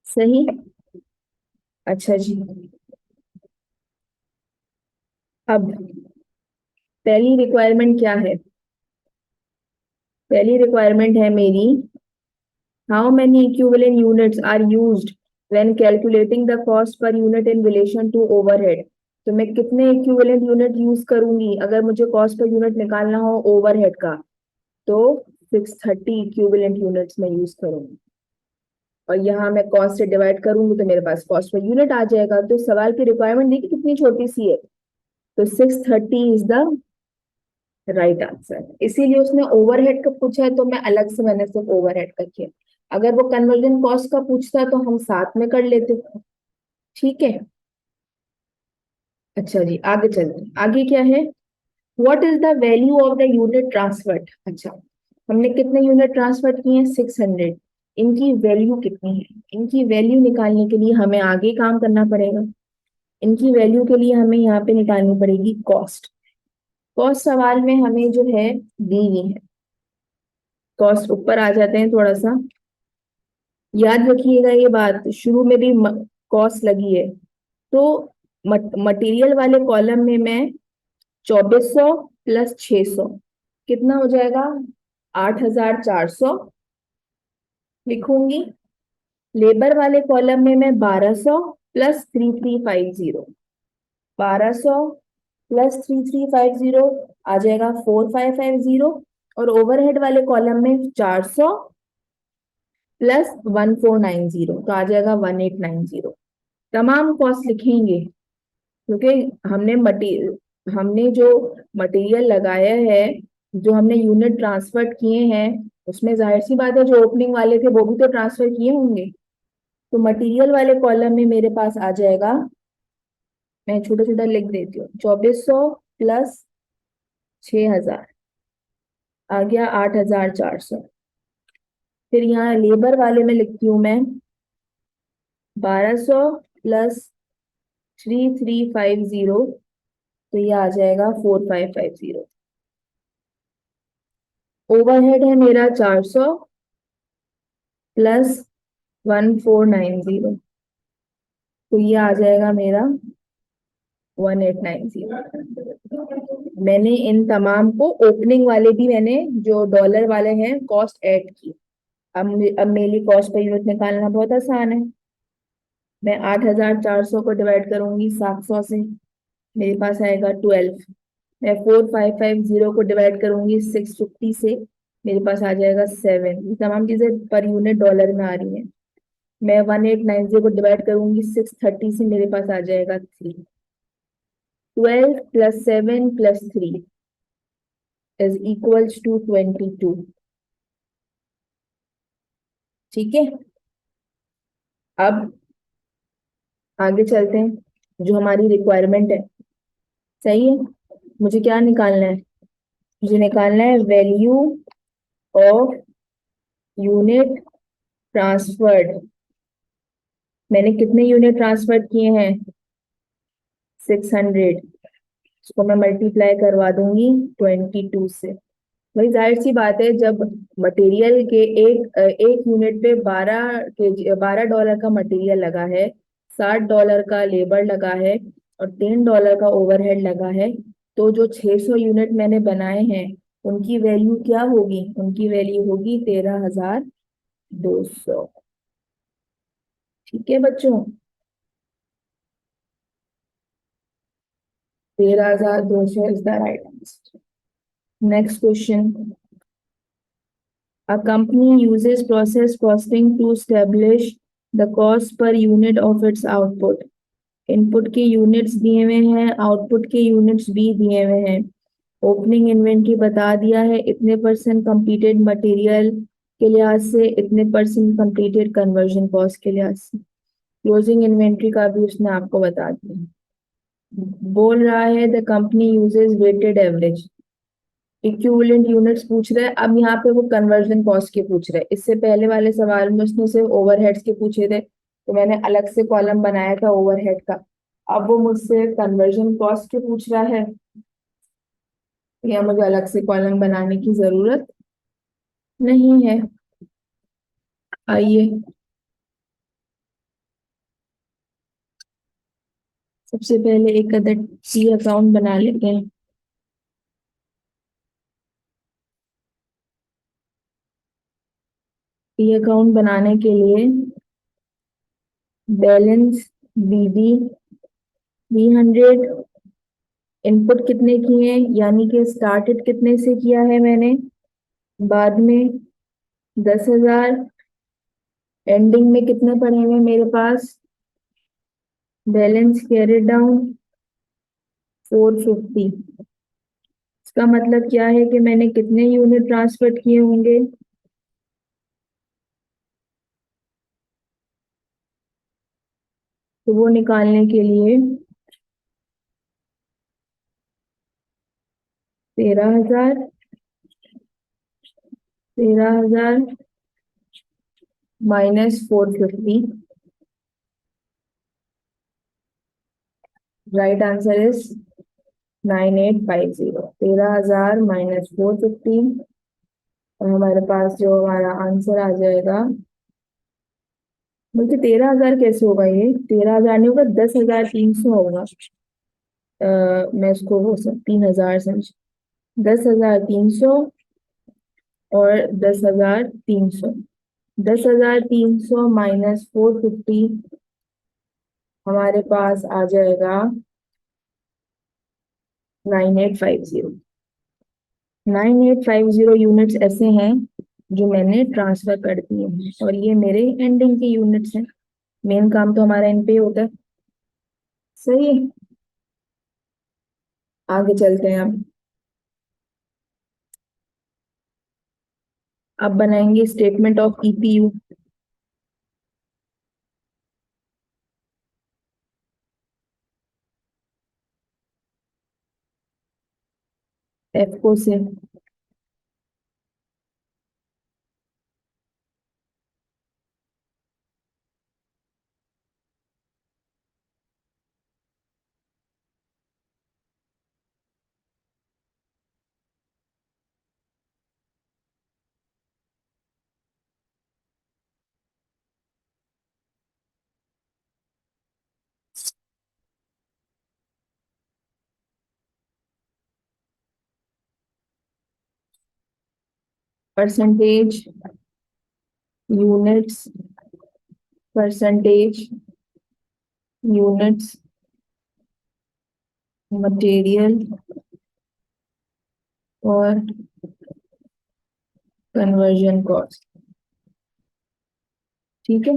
सही, अच्छा जी। अब पहली रिक्वायरमेंट क्या है, पहली रिक्वायरमेंट है मेरी, how many equivalent units are used when calculating the cost per unit in relation to overhead। तो मैं कितने इक्विवेलेंट यूनिट यूज करूंगी अगर मुझे कॉस्ट पर यूनिट निकालना हो ओवरहेड का, तो 630 इक्विवेलेंट यूनिट्स में यूज करूंगी। और यहाँ मैं कॉस्ट से डिवाइड करूंगी तो मेरे पास कॉस्ट पर यूनिट आ जाएगा। तो सवाल की रिक्वायरमेंट देखिए कितनी छोटी सी है, तो 630 इज द राइट आंसर। इसीलिए उसने ओवरहेड का पूछा है तो मैं अलग से, मैंने सिर्फ ओवरहेड का किया। अगर वो कन्वर्जन कॉस्ट का पूछता तो हम साथ में कर लेते। ठीक है, अच्छा जी, आगे चलते हैं। आगे क्या है, what is the value of the unit transferred. अच्छा, हमने कितने यूनिट ट्रांसफर किए हैं, 600। इनकी वैल्यू कितनी है, इनकी वैल्यू निकालने के लिए हमें आगे काम करना पड़ेगा। इनकी वैल्यू के लिए हमें यहाँ पे निकालनी पड़ेगी कॉस्ट। कॉस्ट सवाल में हमें जो है दी हुई है, कॉस्ट ऊपर आ जाते हैं थोड़ा सा, याद रखिएगा ये बात, शुरू में भी कॉस्ट लगी है। तो मटेरियल वाले कॉलम में मैं 2400 प्लस 600 कितना हो जाएगा, 8400 लिखूंगी। लेबर वाले कॉलम में मैं 1200 प्लस 3350, 1200 प्लस 3350 आ जाएगा 4550। और ओवरहेड वाले कॉलम में 400 प्लस 1490, तो आ जाएगा 1890। तमाम कॉस्ट लिखेंगे क्योंकि हमने जो मटेरियल लगाया है, जो हमने यूनिट ट्रांसफर किए हैं, उसमें जाहिर सी बात है जो ओपनिंग वाले थे वो भी तो ट्रांसफर किए होंगे। तो मटेरियल वाले कॉलम में मेरे पास आ जाएगा, मैं छोटा छोटा लिख देती हूँ, 2400 प्लस 6000 आ गया 8400। फिर यहाँ लेबर वाले में लिखती हूँ मैं 1200 प्लस 3350, तो ये आ जाएगा 4550। ओवरहेड है मेरा 400 प्लस 1490, तो ये आ जाएगा मेरा 1890। मैंने इन तमाम को, ओपनिंग वाले भी मैंने जो डॉलर वाले हैं कॉस्ट ऐड की। अब मेरी कॉस्ट पर यूनिट निकालना बहुत आसान है। मैं 8400 को डिवाइड करूंगी 700 से, मेरे पास आएगा 12। मैं 4550 को डिवाइड करूंगी 650 से, मेरे पास आ जाएगा 7। ये तमाम चीजें पर यूनिट डॉलर में आ रही हैं। मैं 1890 को डिवाइड करूंगी 630 से, मेरे पास आ जाएगा 3। 12 plus 7 plus 3 is equals to 22। ठीक है, अब आगे चलते हैं, जो हमारी रिक्वायरमेंट है। सही है, मुझे क्या निकालना है? मुझे निकालना है वैल्यू ऑफ यूनिट ट्रांसफर्ड। मैंने कितने यूनिट ट्रांसफर किए हैं? 600। इसको मैं मल्टीप्लाई करवा दूंगी 22 से। भाई जाहिर सी बात है, जब मटेरियल के एक यूनिट पे 12 डॉलर का मटेरियल लगा है, 60 डॉलर का लेबर लगा है और 3 डॉलर का ओवरहेड लगा है, तो जो 600 यूनिट मैंने बनाए हैं उनकी वैल्यू क्या होगी? उनकी वैल्यू होगी 13,200। ठीक है बच्चों, 13,200 is the right answer. Next question. A company uses process costing to establish the cost per unit of its output. Input के यूनिट्स दिए हुए हैं, आउटपुट के यूनिट्स भी दिए हुए हैं। ओपनिंग इन्वेंट्री बता दिया है, इतने परसेंट कंप्लीटेड मटेरियल के लिहाज से, इतने परसेंट कंप्लीटेड कन्वर्जन कॉस्ट के लिहाज से। क्लोजिंग इन्वेंट्री का भी उसने आपको बता दिया। बोल रहा है the company uses weighted average. Equivalent units पूछ रहा है, अब यहाँ पे वो कन्वर्जन कॉस्ट के पूछ रहे हैं। इससे पहले वाले सवाल में उसने सिर्फ ओवरहेड्स के पूछे थे, तो मैंने अलग से कॉलम बनाया था ओवरहेड का। अब वो मुझसे कन्वर्जन कॉस्ट के पूछ रहा है, या मुझे अलग से कॉलम बनाने की जरूरत नहीं है। आइए सबसे पहले एक अदर सी अकाउंट बना लेते हैं। सी अकाउंट बनाने के लिए बैलेंस बीबी 300, इनपुट कितने किए हैं, यानी कि स्टार्टेड कितने से किया है मैंने, बाद में 10,000, एंडिंग में कितने पड़े हुए मेरे पास? Balance carry down 450। इसका मतलब क्या है कि मैंने कितने यूनिट ट्रांसफर किए होंगे? तो वो निकालने के लिए 13,000, 13,000 minus 450। Right answer is 9850। 13,000 minus 450, और हमारे पास जो हमारा आंसर आ जाएगा, बल्कि 13,000 कैसे होगा? ये 13,000 नहीं होगा, 10,300 होगा। मैं इसको वो सब 3,000 समझ, 10,300 और 10,300। 10,300 माइनस 450 हमारे पास आ जाएगा 9850। 9850 यूनिट्स ऐसे हैं जो मैंने ट्रांसफर कर दिए हैं, और ये मेरे एंडिंग के यूनिट्स हैं। मेन काम तो हमारा इन पे ही होता है। सही है, आगे चलते हैं। अब बनाएंगे स्टेटमेंट ऑफ ईपीयू। एफको से percentage units, percentage units material और कन्वर्जन कॉस्ट। ठीक है,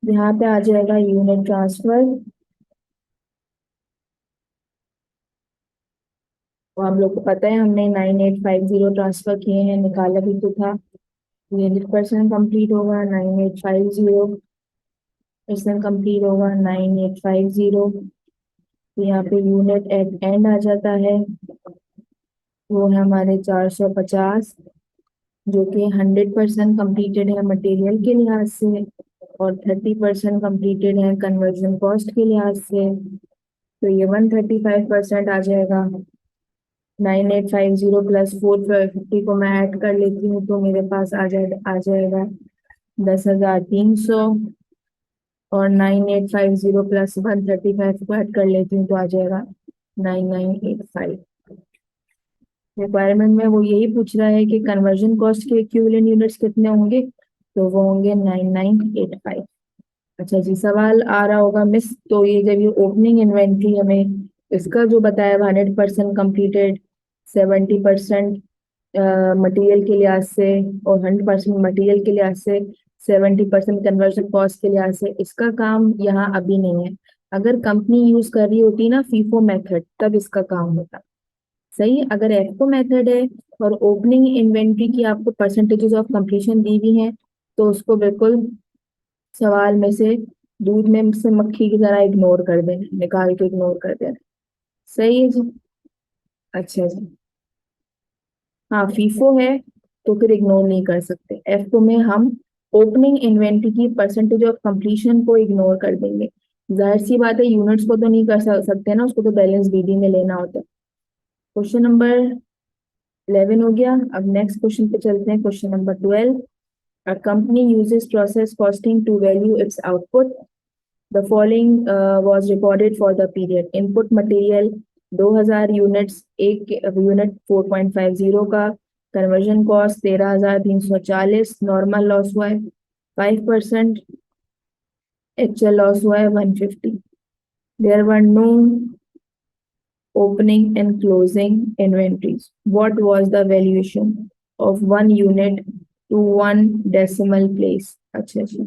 यहाँ पे आ जाएगा यूनिट ट्रांसफर। और हम लोग को पता है हमने 9850 ट्रांसफर किए हैं, निकाला भी तो था। ये 100% कंप्लीट होगा 9850, परसेंट कंप्लीट होगा 9850। तो यहाँ पे यूनिट एट एंड आ जाता है, वो है हमारे 450, जो कि 100% कंप्लीटेड है मटेरियल के लिहाज से, और 30% कंप्लीटेड है कन्वर्जन कॉस्ट के लिहाज से। तो ये 135% आ जाएगा। 9850 प्लस 450 को मैं ऐड कर लेती हूँ तो मेरे पास आ जाएगा 10,300। और 9850 प्लस 135 को ऐड कर लेती हूँ तो आ जाएगा 9985। रिक्वायरमेंट में वो यही पूछ रहा है कि कन्वर्जन कॉस्ट के इक्विवेलेंट यूनिट्स कितने होंगे, तो वो होंगे 9985। अच्छा जी, सवाल आ रहा होगा मिस, तो ये जब ये ओपनिंग इन्वेंट्री हमें इसका जो बताया 100% कंप्लीटेड, 70% मटेरियल के लिहाज से और 100% मटेरियल के लिहाज से, 70% कन्वर्जन कॉस्ट के लिहाज से, इसका काम यहाँ अभी नहीं है। अगर कंपनी यूज कर रही होती ना फीफो मेथड, तब इसका काम होता। सही है, अगर एफको मेथड है और ओपनिंग इन्वेंट्री की आपको परसेंटेजेस ऑफ कंप्लीशन दी हुई है, तो उसको बिल्कुल सवाल में से दूध में से मक्खी की तरह इग्नोर कर देना, निकाल के इग्नोर कर देना। सही है जी। अच्छा जी, हाँ फीफो है तो फिर इग्नोर नहीं कर सकते। एफओ में हम ओपनिंग इन्वेंट्री की परसेंटेज ऑफ कंप्लीशन को इग्नोर कर देंगे। जाहिर सी बात है, यूनिट्स को तो नहीं कर सकते ना, उसको तो बैलेंस बीडी में लेना होता है। क्वेश्चन नंबर 11 हो गया। अब नेक्स्ट क्वेश्चन पे चलते हैं, question number 12। A company uses process costing to value its output. The following was recorded for the period. Input material 2000 units, एक यूनिट 4.50 का। Conversion cost 13,340। नॉर्मल लॉस हुआ है 5%। एक्चुअल लॉस हुआ है 150। There were no opening and closing inventories. What was the valuation of one unit to one decimal place? अच्छा जी,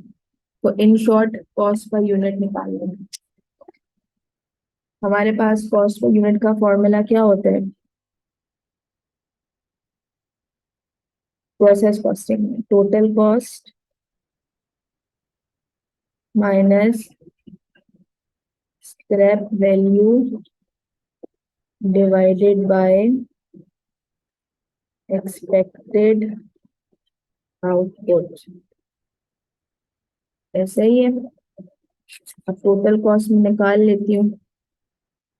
तो in short cost per unit निकाल लेंगे। हमारे पास कॉस्ट पर यूनिट का फॉर्मूला क्या होता है प्रोसेस कॉस्टिंग में? Total cost minus scrap value divided by expected output. ऐसा ही है। अब टोटल कॉस्ट में निकाल लेती हूँ।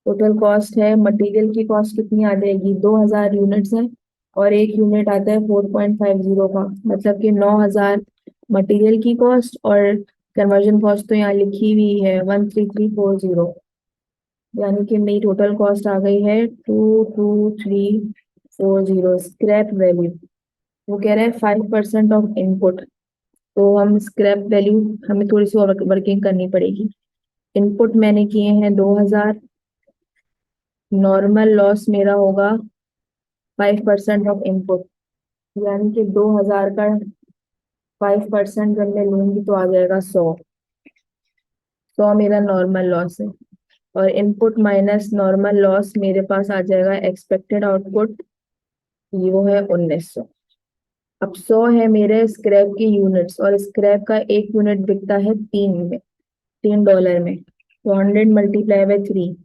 टोटल कॉस्ट है, मटेरियल की कॉस्ट कितनी आ जाएगी, 2000 यूनिट्स है और एक यूनिट आता है 4.50 का, मतलब कि 9000 मटेरियल की कॉस्ट, और कन्वर्जन कॉस्ट तो यहाँ लिखी हुई है 13340। यानी कि मेरी टोटल कॉस्ट आ गई है 22340। स्क्रैप वैल्यू, वो कह रहा है 5% ऑफ इनपुट। तो हम स्क्रैप वैल्यू हमें थोड़ी सी और वर्किंग करनी पड़ेगी। इनपुट मैंने किए हैं 2000, नॉर्मल लॉस मेरा होगा 5% ऑफ इनपुट, यानी कि 2000 का 5% जब मैं लूंगी तो आ जाएगा 100। 100 मेरा नॉर्मल लॉस है, और इनपुट माइनस नॉर्मल लॉस मेरे पास आ जाएगा एक्सपेक्टेड आउटपुट, ये वो है 1900। अब 100 है मेरे स्क्रैप की यूनिट्स, और स्क्रैप का एक यूनिट बिकता है $3 में। तो 100 मल्टीप्लाई बाय 3,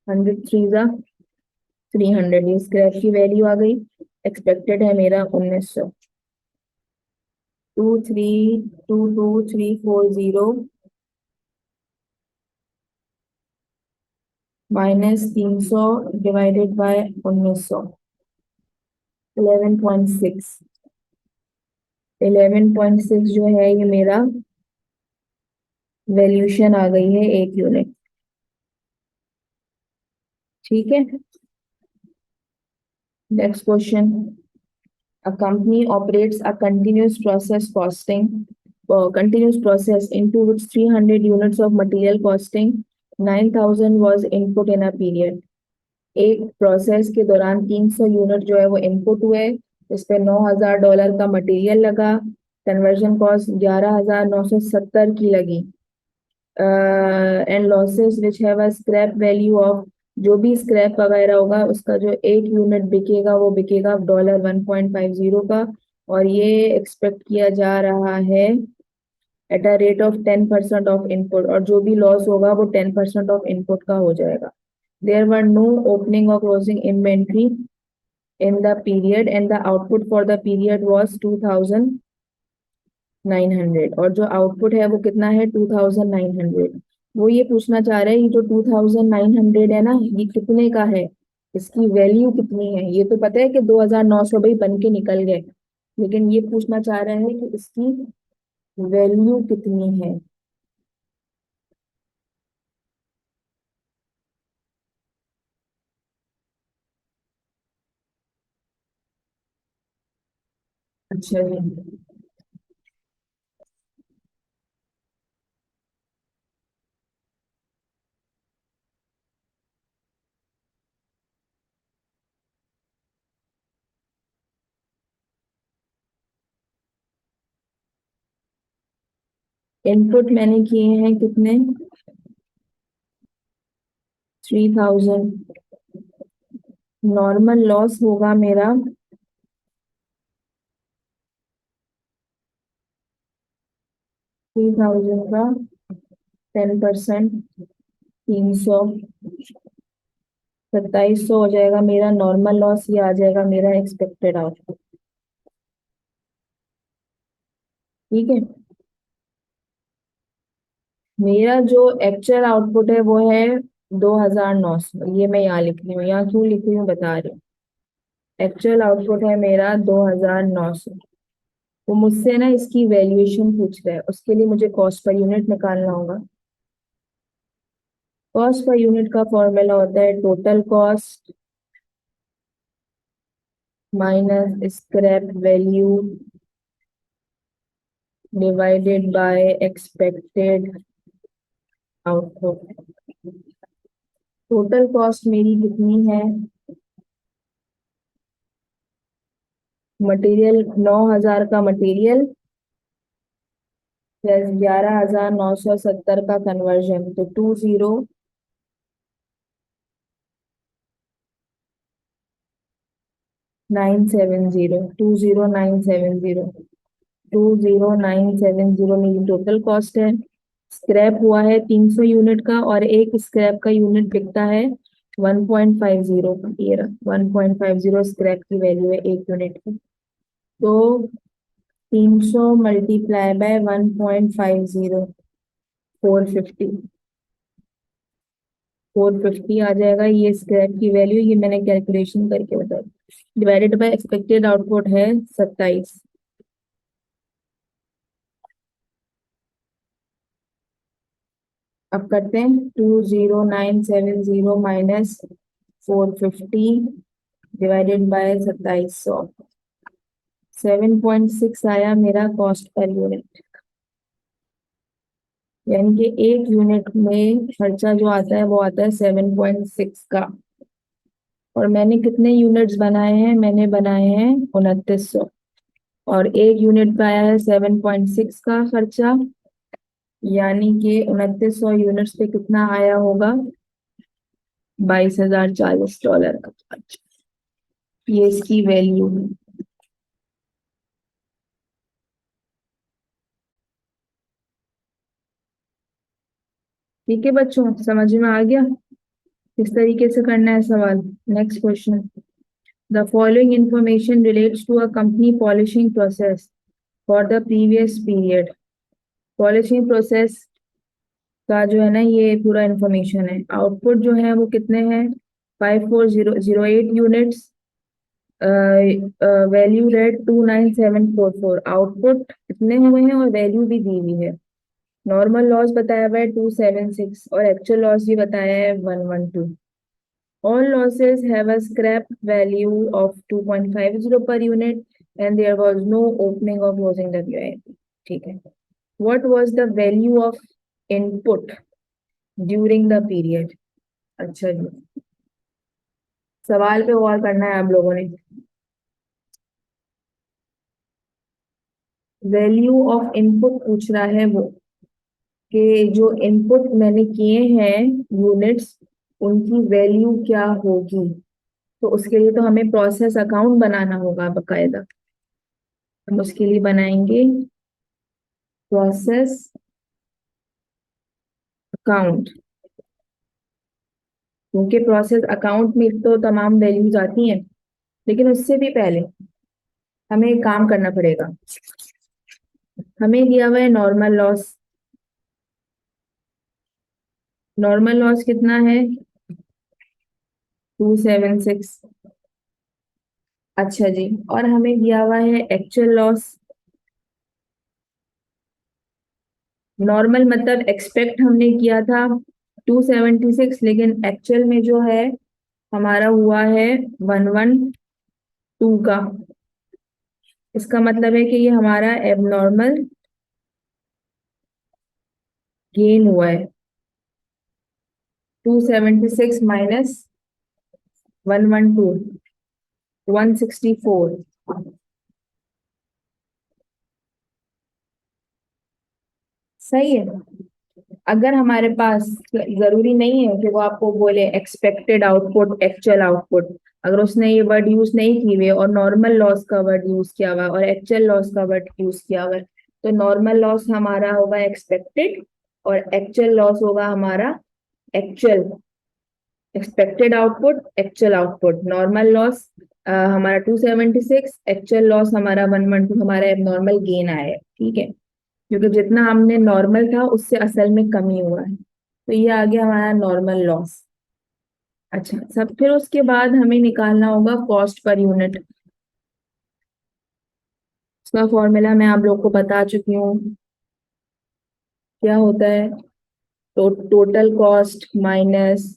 100 3 जा 300, ये स्क्रैप की वैल्यू आ गई। एक्सपेक्टेड है मेरा 1900। 2322340 माइनस 300 डिवाइडेड बाय 1900, 11.6। 11.6 जो है ये मेरा वैल्यूशन आ गई है एक यूनिट। ठीक है, next question. A company operates a continuous process into which 300 units of material costing 9,000 was input in a period. एक प्रोसेस के दौरान 300 यूनिट जो है वो इनपुट हुए, इस पे $9,000 का मटेरियल लगा, कन्वर्जन कॉस्ट 11,970 की लगी, and losses which have a scrap value of, जो भी स्क्रैप वगैरह होगा उसका जो एक यूनिट बिकेगा वो बिकेगा $1.50 का, और ये एक्सपेक्ट किया जा रहा है at a rate of 10% of input, और जो भी लॉस होगा वो 10% ऑफ इनपुट का हो जाएगा. There were no opening or closing inventory in the period and the output for the period was 2,900, और जो आउटपुट है वो कितना है 2,900. वो ये पूछना चाह रहे हैं ये जो 2,900 है ना ये कितने का है, इसकी वैल्यू कितनी है. ये तो पता है कि 2,900 भाई बन के निकल गए, लेकिन ये पूछना चाह रहे हैं कि इसकी वैल्यू कितनी है. अच्छा जी. इनपुट मैंने किए हैं कितने, 3,000. नॉर्मल लॉस होगा मेरा 3,000 का 10%, 300, 2,700 हो जाएगा मेरा नॉर्मल लॉस. ये आ जाएगा मेरा एक्सपेक्टेड आउटपुट. ठीक है. मेरा जो एक्चुअल आउटपुट है वो है 2,900. ये मैं यहाँ लिख रही हूँ, यहाँ क्यों लिख रही हूँ बता रही हूँ. एक्चुअल आउटपुट है मेरा 2,900. वो मुझसे ना इसकी वैल्यूएशन पूछ रहा है, उसके लिए मुझे कॉस्ट पर यूनिट निकालना होगा. कॉस्ट पर यूनिट का फॉर्मूला होता है total cost minus scrap value divided by expected output. Total cost मेरी कितनी है, मटेरियल 9,000 का मटेरियल प्लस 11,970 का कन्वर्जन, तो 20970 मेरी टोटल कॉस्ट है. स्क्रैप हुआ है 300 यूनिट का, और एक स्क्रैप का यूनिट बिकता है 1.50 का. ये रहा 1.50 स्क्रैप की वैल्यू है एक यूनिट की. तो 300 मल्टीप्लाई बाय 1.50, 450, 450 आ जाएगा ये स्क्रैप की वैल्यू. ये मैंने कैलकुलेशन करके बताया. डिवाइडेड बाय एक्सपेक्टेड आउटपुट है 27. अब करते हैं 20970 माइनस 450 डिवाइडेड बाय 2700. 7.6 आया मेरा कॉस्ट पर यूनिट. यानी कि एक यूनिट में खर्चा जो आता है वो आता है 7.6 का. और मैंने कितने यूनिट्स बनाए हैं, मैंने बनाए हैं 2,900, और एक यूनिट का आया है 7.6 का खर्चा. यानी कि 2,900 यूनिट्स पे कितना आया होगा, $22,040 का खर्च. ये इसकी वैल्यू है. ठीक है बच्चों, समझ में आ गया किस तरीके से करना है सवाल. Next question. The following information relates to a company polishing process for the previous period. Polishing process का जो है ना ये पूरा इंफॉर्मेशन है. आउटपुट जो है वो कितने हैं, 54,008 यूनिट्स. Value rate 29744. आउटपुट इतने हुए हैं और वैल्यू भी दी हुई है. नॉर्मल लॉस बताया हुआ है 276, और एक्चुअल लॉस भी बताया है 112. All losses have a scrap value of 2.50 per unit. and there was no opening or closing WIP. ठीक है. What was the value of input during the period? अच्छा जी, सवाल पे गौर करना है आप लोगों ने. वैल्यू ऑफ इनपुट पूछ रहा है वो, कि जो इनपुट मैंने किए हैं यूनिट्स, उनकी वैल्यू क्या होगी. तो उसके लिए तो हमें प्रोसेस अकाउंट बनाना होगा बकायदा. हम उसके लिए बनाएंगे प्रोसेस अकाउंट, क्योंकि प्रोसेस अकाउंट में तो तमाम वैल्यूज आती हैं. लेकिन उससे भी पहले हमें एक काम करना पड़ेगा. हमें दिया हुआ है नॉर्मल लॉस. नॉर्मल लॉस कितना है? 276. अच्छा जी, और हमें दिया हुआ है एक्चुअल लॉस. नॉर्मल मतलब एक्सपेक्ट हमने किया था 276, लेकिन एक्चुअल में जो है हमारा हुआ है 112 का. इसका मतलब है कि ये हमारा एबनॉर्मल गेन हुआ है. 276 माइनस 112, 164. सही है. अगर हमारे पास, जरूरी नहीं है कि वो आपको बोले एक्सपेक्टेड आउटपुट एक्चुअल आउटपुट. अगर उसने ये वर्ड यूज नहीं की हुए और नॉर्मल लॉस का वर्ड यूज किया हुआ और एक्चुअल लॉस का वर्ड यूज किया हुआ, तो नॉर्मल लॉस हमारा होगा एक्सपेक्टेड और एक्चुअल लॉस होगा हमारा actual. Expected output actual output. Normal loss हमारा 276, एक्चुअल लॉस हमारा 112, हमारा एबनॉर्मल गेन आया है. ठीक है, क्योंकि जितना हमने नॉर्मल था उससे असल में कमी हुआ है, तो ये आ गया हमारा नॉर्मल लॉस. अच्छा, सब फिर उसके बाद हमें निकालना होगा कॉस्ट पर यूनिट. इसका फॉर्मूला मैं आप लोग को बता चुकी हूँ. क्या होता है? तो total cost minus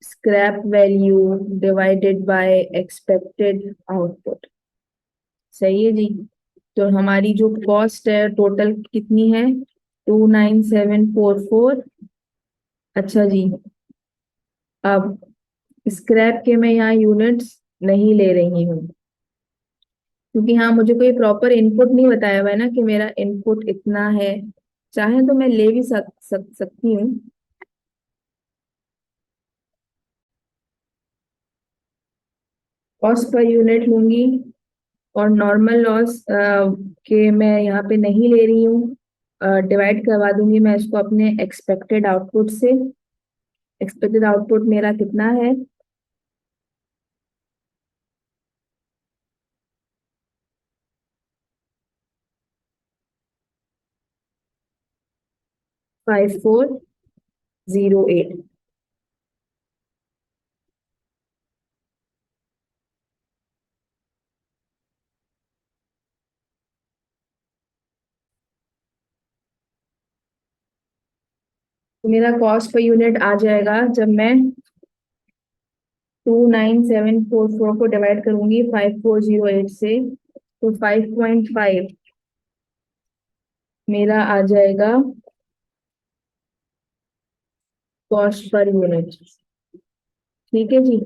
scrap value divided by expected output. सही है जी. तो हमारी जो कॉस्ट है टोटल कितनी है? 29744. अच्छा जी, अब स्क्रैप के मैं यहाँ यूनिट्स नहीं ले रही हूँ, क्योंकि हाँ मुझे कोई प्रॉपर इनपुट नहीं बताया हुआ है ना कि मेरा इनपुट इतना है. चाहे तो मैं ले भी सकती हूँ. कॉस्ट पर यूनिट लूंगी और नॉर्मल लॉस के मैं यहाँ पे नहीं ले रही हूँ. डिवाइड करवा दूंगी मैं इसको अपने एक्सपेक्टेड आउटपुट से. एक्सपेक्टेड आउटपुट मेरा कितना है? 5408. तो मेरा कॉस्ट पर यूनिट आ जाएगा जब मैं 29744 को डिवाइड करूंगी 5408 से, तो 5.5 मेरा आ जाएगा कॉस्ट पर यूनिट. ठीक है जी.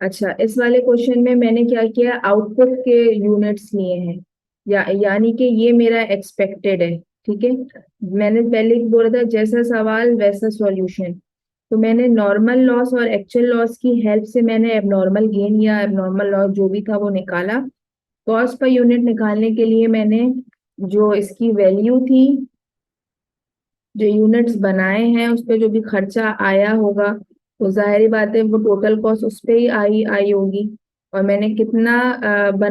अच्छा, इस वाले क्वेश्चन में मैंने क्या किया, आउटपुट के यूनिट्स लिए हैं, यानी कि ये मेरा एक्सपेक्टेड है. ठीक है, मैंने पहले ही बोला था जैसा सवाल वैसा सॉल्यूशन. तो मैंने नॉर्मल लॉस और एक्चुअल लॉस की हेल्प से मैंने एबनॉर्मल गेन या एबनॉर्मल लॉस जो भी था वो निकाला. कॉस्ट पर यूनिट निकालने के लिए मैंने जो इसकी वैल्यू थी, जो यूनिट्स बनाए हैं उस पे जो भी खर्चा आया होगा, तो जाहिर बात है वो टोटल कॉस्ट उस पे ही आई आई होगी. और मैंने कितना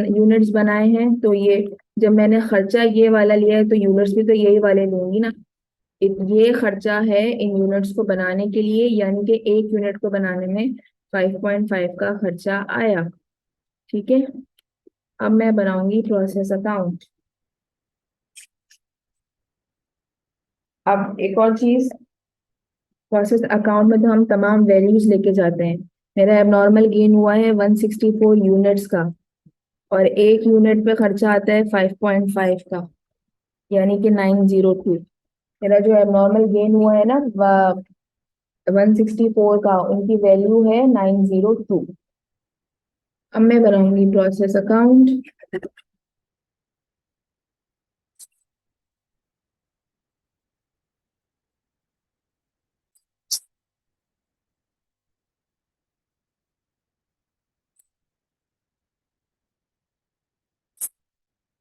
यूनिट्स बनाए हैं, तो ये जब मैंने खर्चा ये वाला लिया है तो यूनिट्स भी तो यही वाले लूंगी ना. ये खर्चा है इन यूनिट्स को बनाने के लिए, यानी कि एक यूनिट को बनाने में 5.5 का खर्चा आया. ठीक है, अब मैं बनाऊंगी प्रोसेस अकाउंट. अब एक और चीज, प्रोसेस अकाउंट में तो हम तमाम वैल्यूज लेके जाते हैं. मेरा एबनॉर्मल गेन हुआ है 164 यूनिट्स का. और 1 यूनिट पे खर्चा आता है 5.5 का, यानी कि 902। मेरा जो एबनॉर्मल गेन हुआ है ना 164 का, उनकी वैल्यू है 902। अब मैं बनाऊंगी प्रोसेस अकाउंट।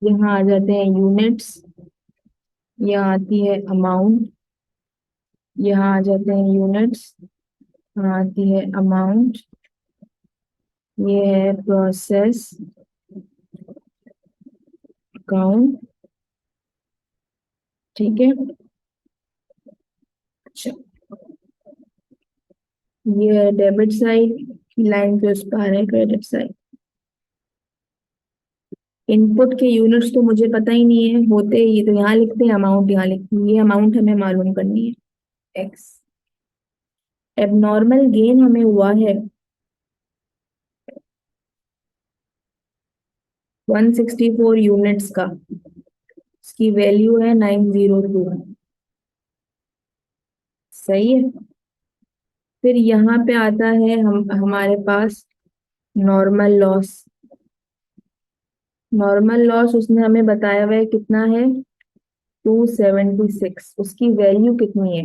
यहाँ आ जाते हैं यूनिट्स, यहाँ आती है अमाउंट, यहाँ आ जाते हैं यूनिट्स, यहाँ आती है अमाउंट, ये है प्रोसेस अकाउंट। ठीक है। अच्छा, ये है डेबिट साइड, लाइन के उस पार है क्रेडिट साइड। इनपुट के यूनिट्स तो मुझे पता ही नहीं है, होते ही तो यहाँ लिखते हैं अमाउंट, यहाँ लिखते हैं, ये अमाउंट हमें मालूम करनी है एक्स। एबनॉर्मल गेन हमें हुआ है 164 यूनिट्स का, इसकी वैल्यू है 902। सही है। फिर यहाँ पे आता है हम हमारे पास नॉर्मल लॉस। नॉर्मल लॉस उसने हमें बताया हुआ है कितना है, 276। उसकी वैल्यू कितनी है,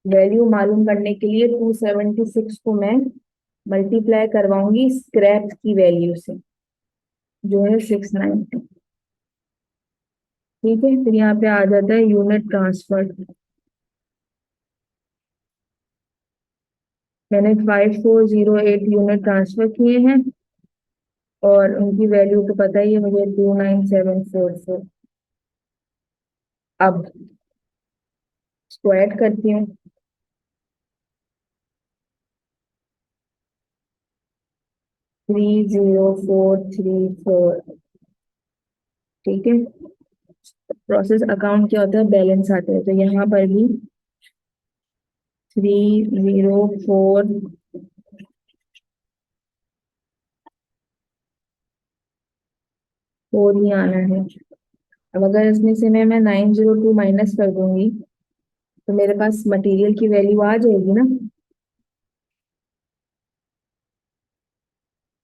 वैल्यू मालूम करने के लिए 276 को मैं मल्टीप्लाई करवाऊंगी स्क्रैप की वैल्यू से, जो है 690। ठीक है। फिर यहाँ पे आ जाता है यूनिट ट्रांसफर। मैंने 5408 यूनिट ट्रांसफर किए हैं, और उनकी वैल्यू तो पता ही है मुझे, 29744। अब इसको ऐड करती हूँ, 30434। ठीक है। प्रोसेस अकाउंट क्या होता है, बैलेंस आते हैं, तो यहाँ पर भी 304 4 ही आना है। अब अगर इसमें से मैं 902 माइनस कर दूंगी, तो मेरे पास मटेरियल की वैल्यू आ जाएगी ना,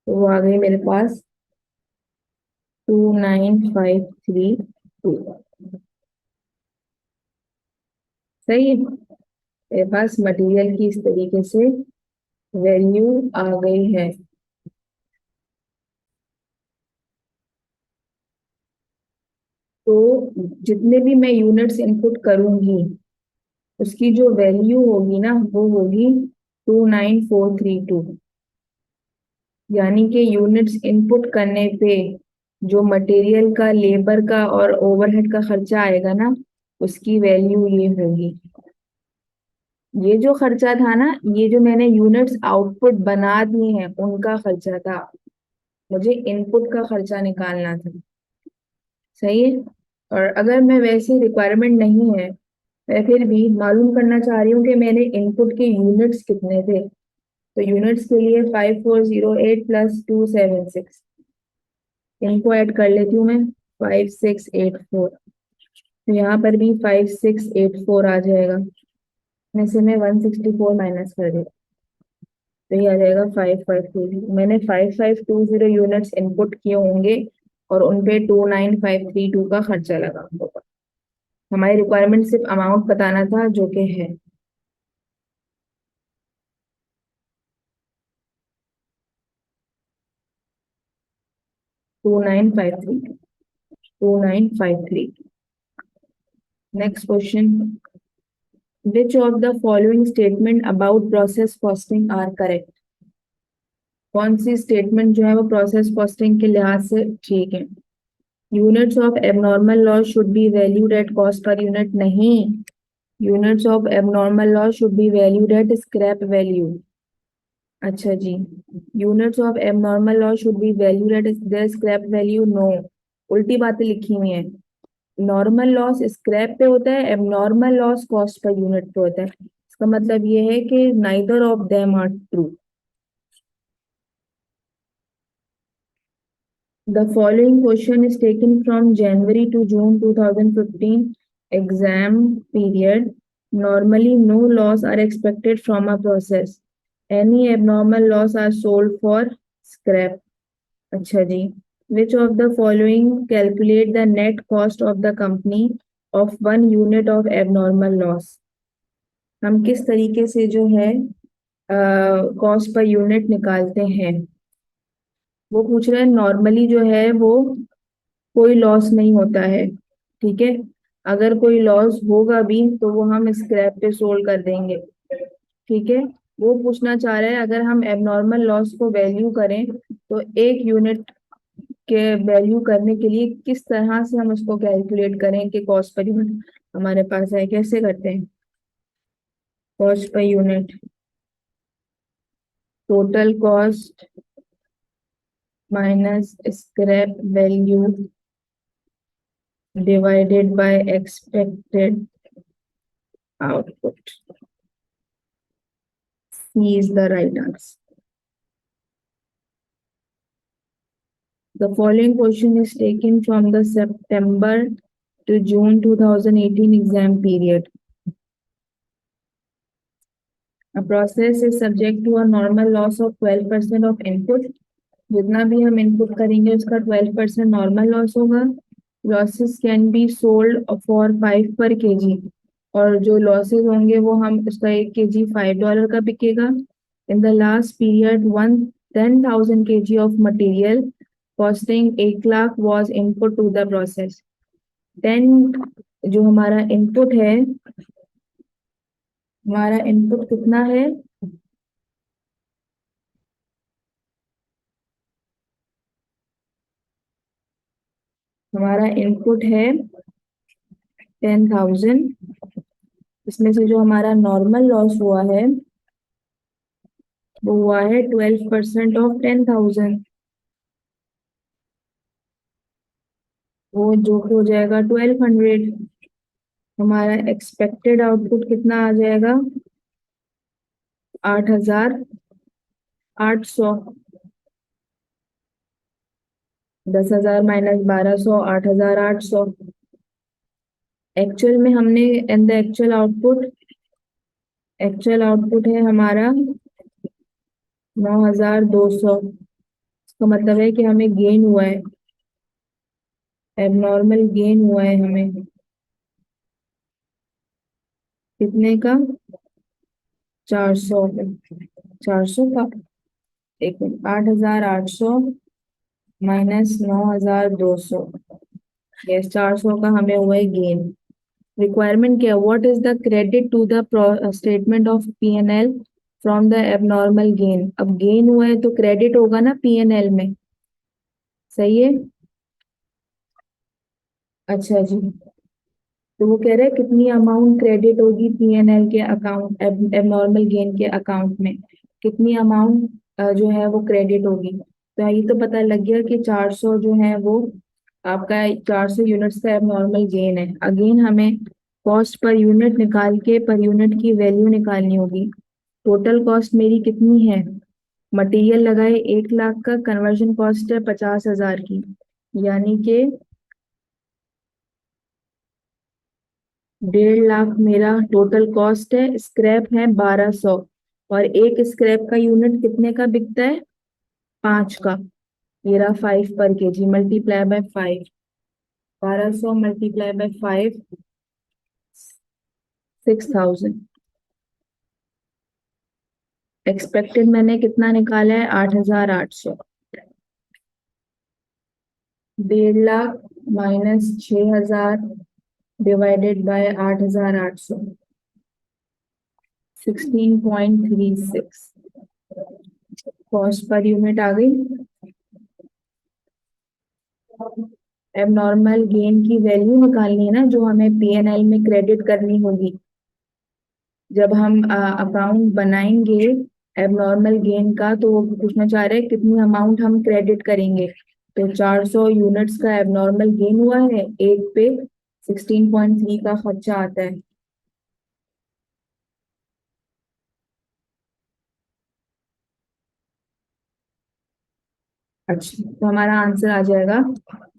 तो वो आ गई मेरे पास 29532। सही है। मेरे पास मटेरियल की इस तरीके से वैल्यू आ गई है। तो जितने भी मैं यूनिट्स इनपुट करूंगी, उसकी जो वैल्यू होगी ना, वो होगी 29432। यानी कि यूनिट्स इनपुट करने पे जो मटेरियल का, लेबर का और ओवरहेड का खर्चा आएगा ना, उसकी वैल्यू ये होगी। ये जो खर्चा था ना, ये जो मैंने यूनिट्स आउटपुट बना दिए हैं उनका खर्चा था, मुझे इनपुट का खर्चा निकालना था। सही है। और अगर मैं वैसे रिक्वायरमेंट नहीं है, मैं फिर भी मालूम करना चाह रही हूँ कि मैंने इनपुट के यूनिट्स कितने थे, तो यूनिट्स के लिए 5408 प्लस 276, इनको ऐड कर लेती हूँ मैं, 5684। तो यहाँ पर भी 5684 आ जाएगा, में से मैं 164 माइनस कर देती, तो ये आ जाएगा 5520। मैंने 5520 यूनिट्स इनपुट किए होंगे, और उनपे 29532 का खर्चा लगा होगा। हमारी रिक्वायरमेंट सिर्फ अमाउंट बताना था, जो कि है 2953। 2953। Next question, which of the following statement about process costing are correct. कौन सी स्टेटमेंट जो है वो प्रोसेस कॉस्टिंग के लिहाज से ठीक है। Units of abnormal loss should be valued at cost per unit, नहीं, units of abnormal loss should be valued at scrap value. अच्छा जी, units of abnormal loss should be valued at the scrap value, no, उल्टी बातें लिखी हुई हैं। नॉर्मल लॉस स्क्रैप पे होता है, abnormal loss cost per unit पे होता है। इसका मतलब ये है कि neither of them are true. The following question is taken from January to June 2015 exam period. Normally, no loss are expected from a process. Any abnormal loss are sold for scrap. अच्छा जी. Which of the following calculate the net cost of the company of 1 unit of abnormal loss? हम किस तरीके से जो है कॉस्ट पर यूनिट निकालते हैं? वो पूछ रहे हैं नॉर्मली जो है वो कोई लॉस नहीं होता है. ठीक है. अगर कोई लॉस होगा भी तो वो हम स्क्रैप पे सोल्व कर देंगे. ठीक है. वो पूछना चाह रहा है अगर हम एबनॉर्मल लॉस को वैल्यू करें तो 1 यूनिट के वैल्यू करने के लिए किस तरह से हम उसको कैलकुलेट करें कि कॉस्ट पर यूनिट हमारे पास है. कैसे करते हैं? Cost per unit total cost minus scrap value divided by expected output. C is the right answer. The following question is taken from the September to June 2018 exam period. A process is subject to a normal loss of 12% of input. जितना भी हम इनपुट करेंगे उसका 12% नॉर्मल लॉस होगा. Losses can be sold for 5 पर केजी. और जो लॉसेस होंगे वो हम उसका 1 kg $5 का बिकेगा. In the last period 10,000 kg of material costing 1 lakh was input to the process. 10 जो हमारा इनपुट है, हमारा इनपुट कितना है? हमारा इनपुट है 10,000. इसमें से जो हमारा नॉर्मल लॉस हुआ है वो हुआ है 12% ऑफ 10,000. वो जो हो जाएगा 1200. हमारा एक्सपेक्टेड आउटपुट कितना आ जाएगा? 8,800. 10,000 माइनस 1,200 8,800. एक्चुअल में हमने इन द एक्चुअल आउटपुट है हमारा 9,200. इसका मतलब है कि हमें गेन हुआ है, एबनॉर्मल गेन हुआ है हमें. कितने का? 400. 400 का. एक मिनट. 8,800 माइनस 9,200. यस, 400 का हमें हुआ है गेन. रिक्वायरमेंट क्या है? What is the credit to the statement of P&L from the abnormal gain. अब गेन हुआ है तो क्रेडिट होगा ना P&L में. सही है. अच्छा जी. तो वो कह रहे हैं कितनी अमाउंट क्रेडिट होगी P&L के अकाउंट एबनॉर्मल गेन के अकाउंट में. कितनी अमाउंट जो है वो क्रेडिट होगी. तो ये तो पता लग गया कि 400 जो है वो आपका 400 यूनिट्स का एबनॉर्मल गेन है. अगेन हमें कॉस्ट पर यूनिट निकाल के पर यूनिट की वैल्यू निकालनी होगी. टोटल कॉस्ट मेरी कितनी है? मटेरियल लगाए 1 लाख का, कन्वर्जन कॉस्ट है 50,000 की. यानी कि 1.5 लाख मेरा टोटल कॉस्ट है. स्क्रैप है 1,200. और एक स्क्रैप का यूनिट कितने का बिकता है? 5 का. ये रहा 5 पर KG multiply by 5. 1,200 multiply by 5 6,000. Expected मैंने कितना निकाला है? 8,800. 1.5 lakh minus 6,000 divided by 8,800. 16.36 cost per unit आ गई. एबनॉर्मल गेन की वैल्यू निकालनी है ना, जो हमें P&L में क्रेडिट करनी होगी. जब हम अकाउंट बनाएंगे एबनॉर्मल गेन का तो वो पूछना चाह रहे हैं कितनी अमाउंट हम क्रेडिट करेंगे. तो 400 यूनिट्स का एबनॉर्मल गेन हुआ है, एक पे 16.3 का खर्चा आता है. अच्छा, तो हमारा आंसर आ जाएगा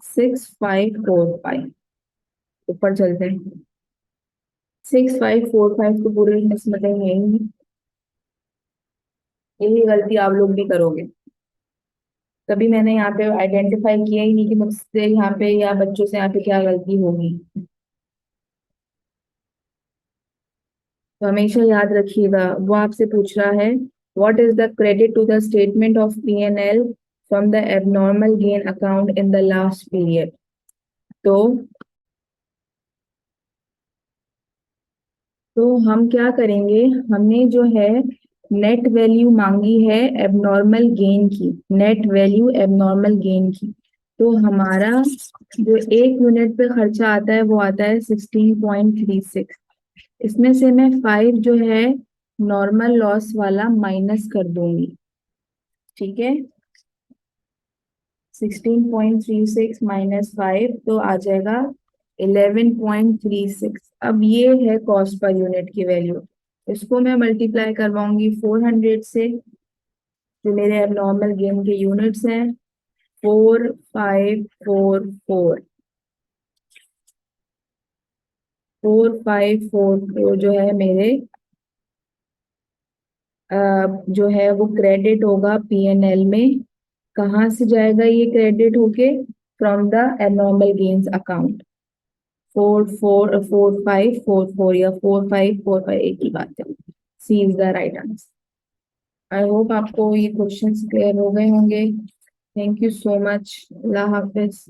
6545। ऊपर चलते हैं। 6545 तो पूरे इसमें कहीं है ही नहीं। यही गलती आप लोग भी करोगे। तभी मैंने यहाँ पे आइडेंटिफाई किया ही नहीं कि मुझसे यहाँ पे या बच्चों से यहाँ पे क्या गलती होगी। तो हमेशा याद रखिएगा, वो आपसे पूछ रहा है what is the credit to the statement of P&L from the abnormal gain account in the last period. तो हम क्या करेंगे, हमने जो है नेट वैल्यू मांगी है एबनॉर्मल गेन की, नेट वैल्यू एबनॉर्मल गेन की। तो हमारा जो 1 यूनिट पे खर्चा आता है वो आता है 16.36। इसमें से मैं 5 जो है नॉर्मल लॉस वाला माइनस कर दूंगी। ठीक है, 16.36 माइनस 5 तो आ जाएगा 11.36। अब ये है कॉस्ट पर यूनिट की वैल्यू। इसको मैं मल्टीप्लाई करवाऊंगी 400 से, जो मेरे एबनॉर्मल गेन के यूनिट्स हैं। 4544, 4544 जो है मेरे जो है वो क्रेडिट होगा P&L में। कहाँ से जाएगा ये क्रेडिट होके? From the abnormal gains account. 4544 या 4545 एक ही बात है। C is the right answer. I hope आपको ये क्वेश्चंस क्लियर हो गए होंगे। Thank you so much. अल्लाह हाफिज।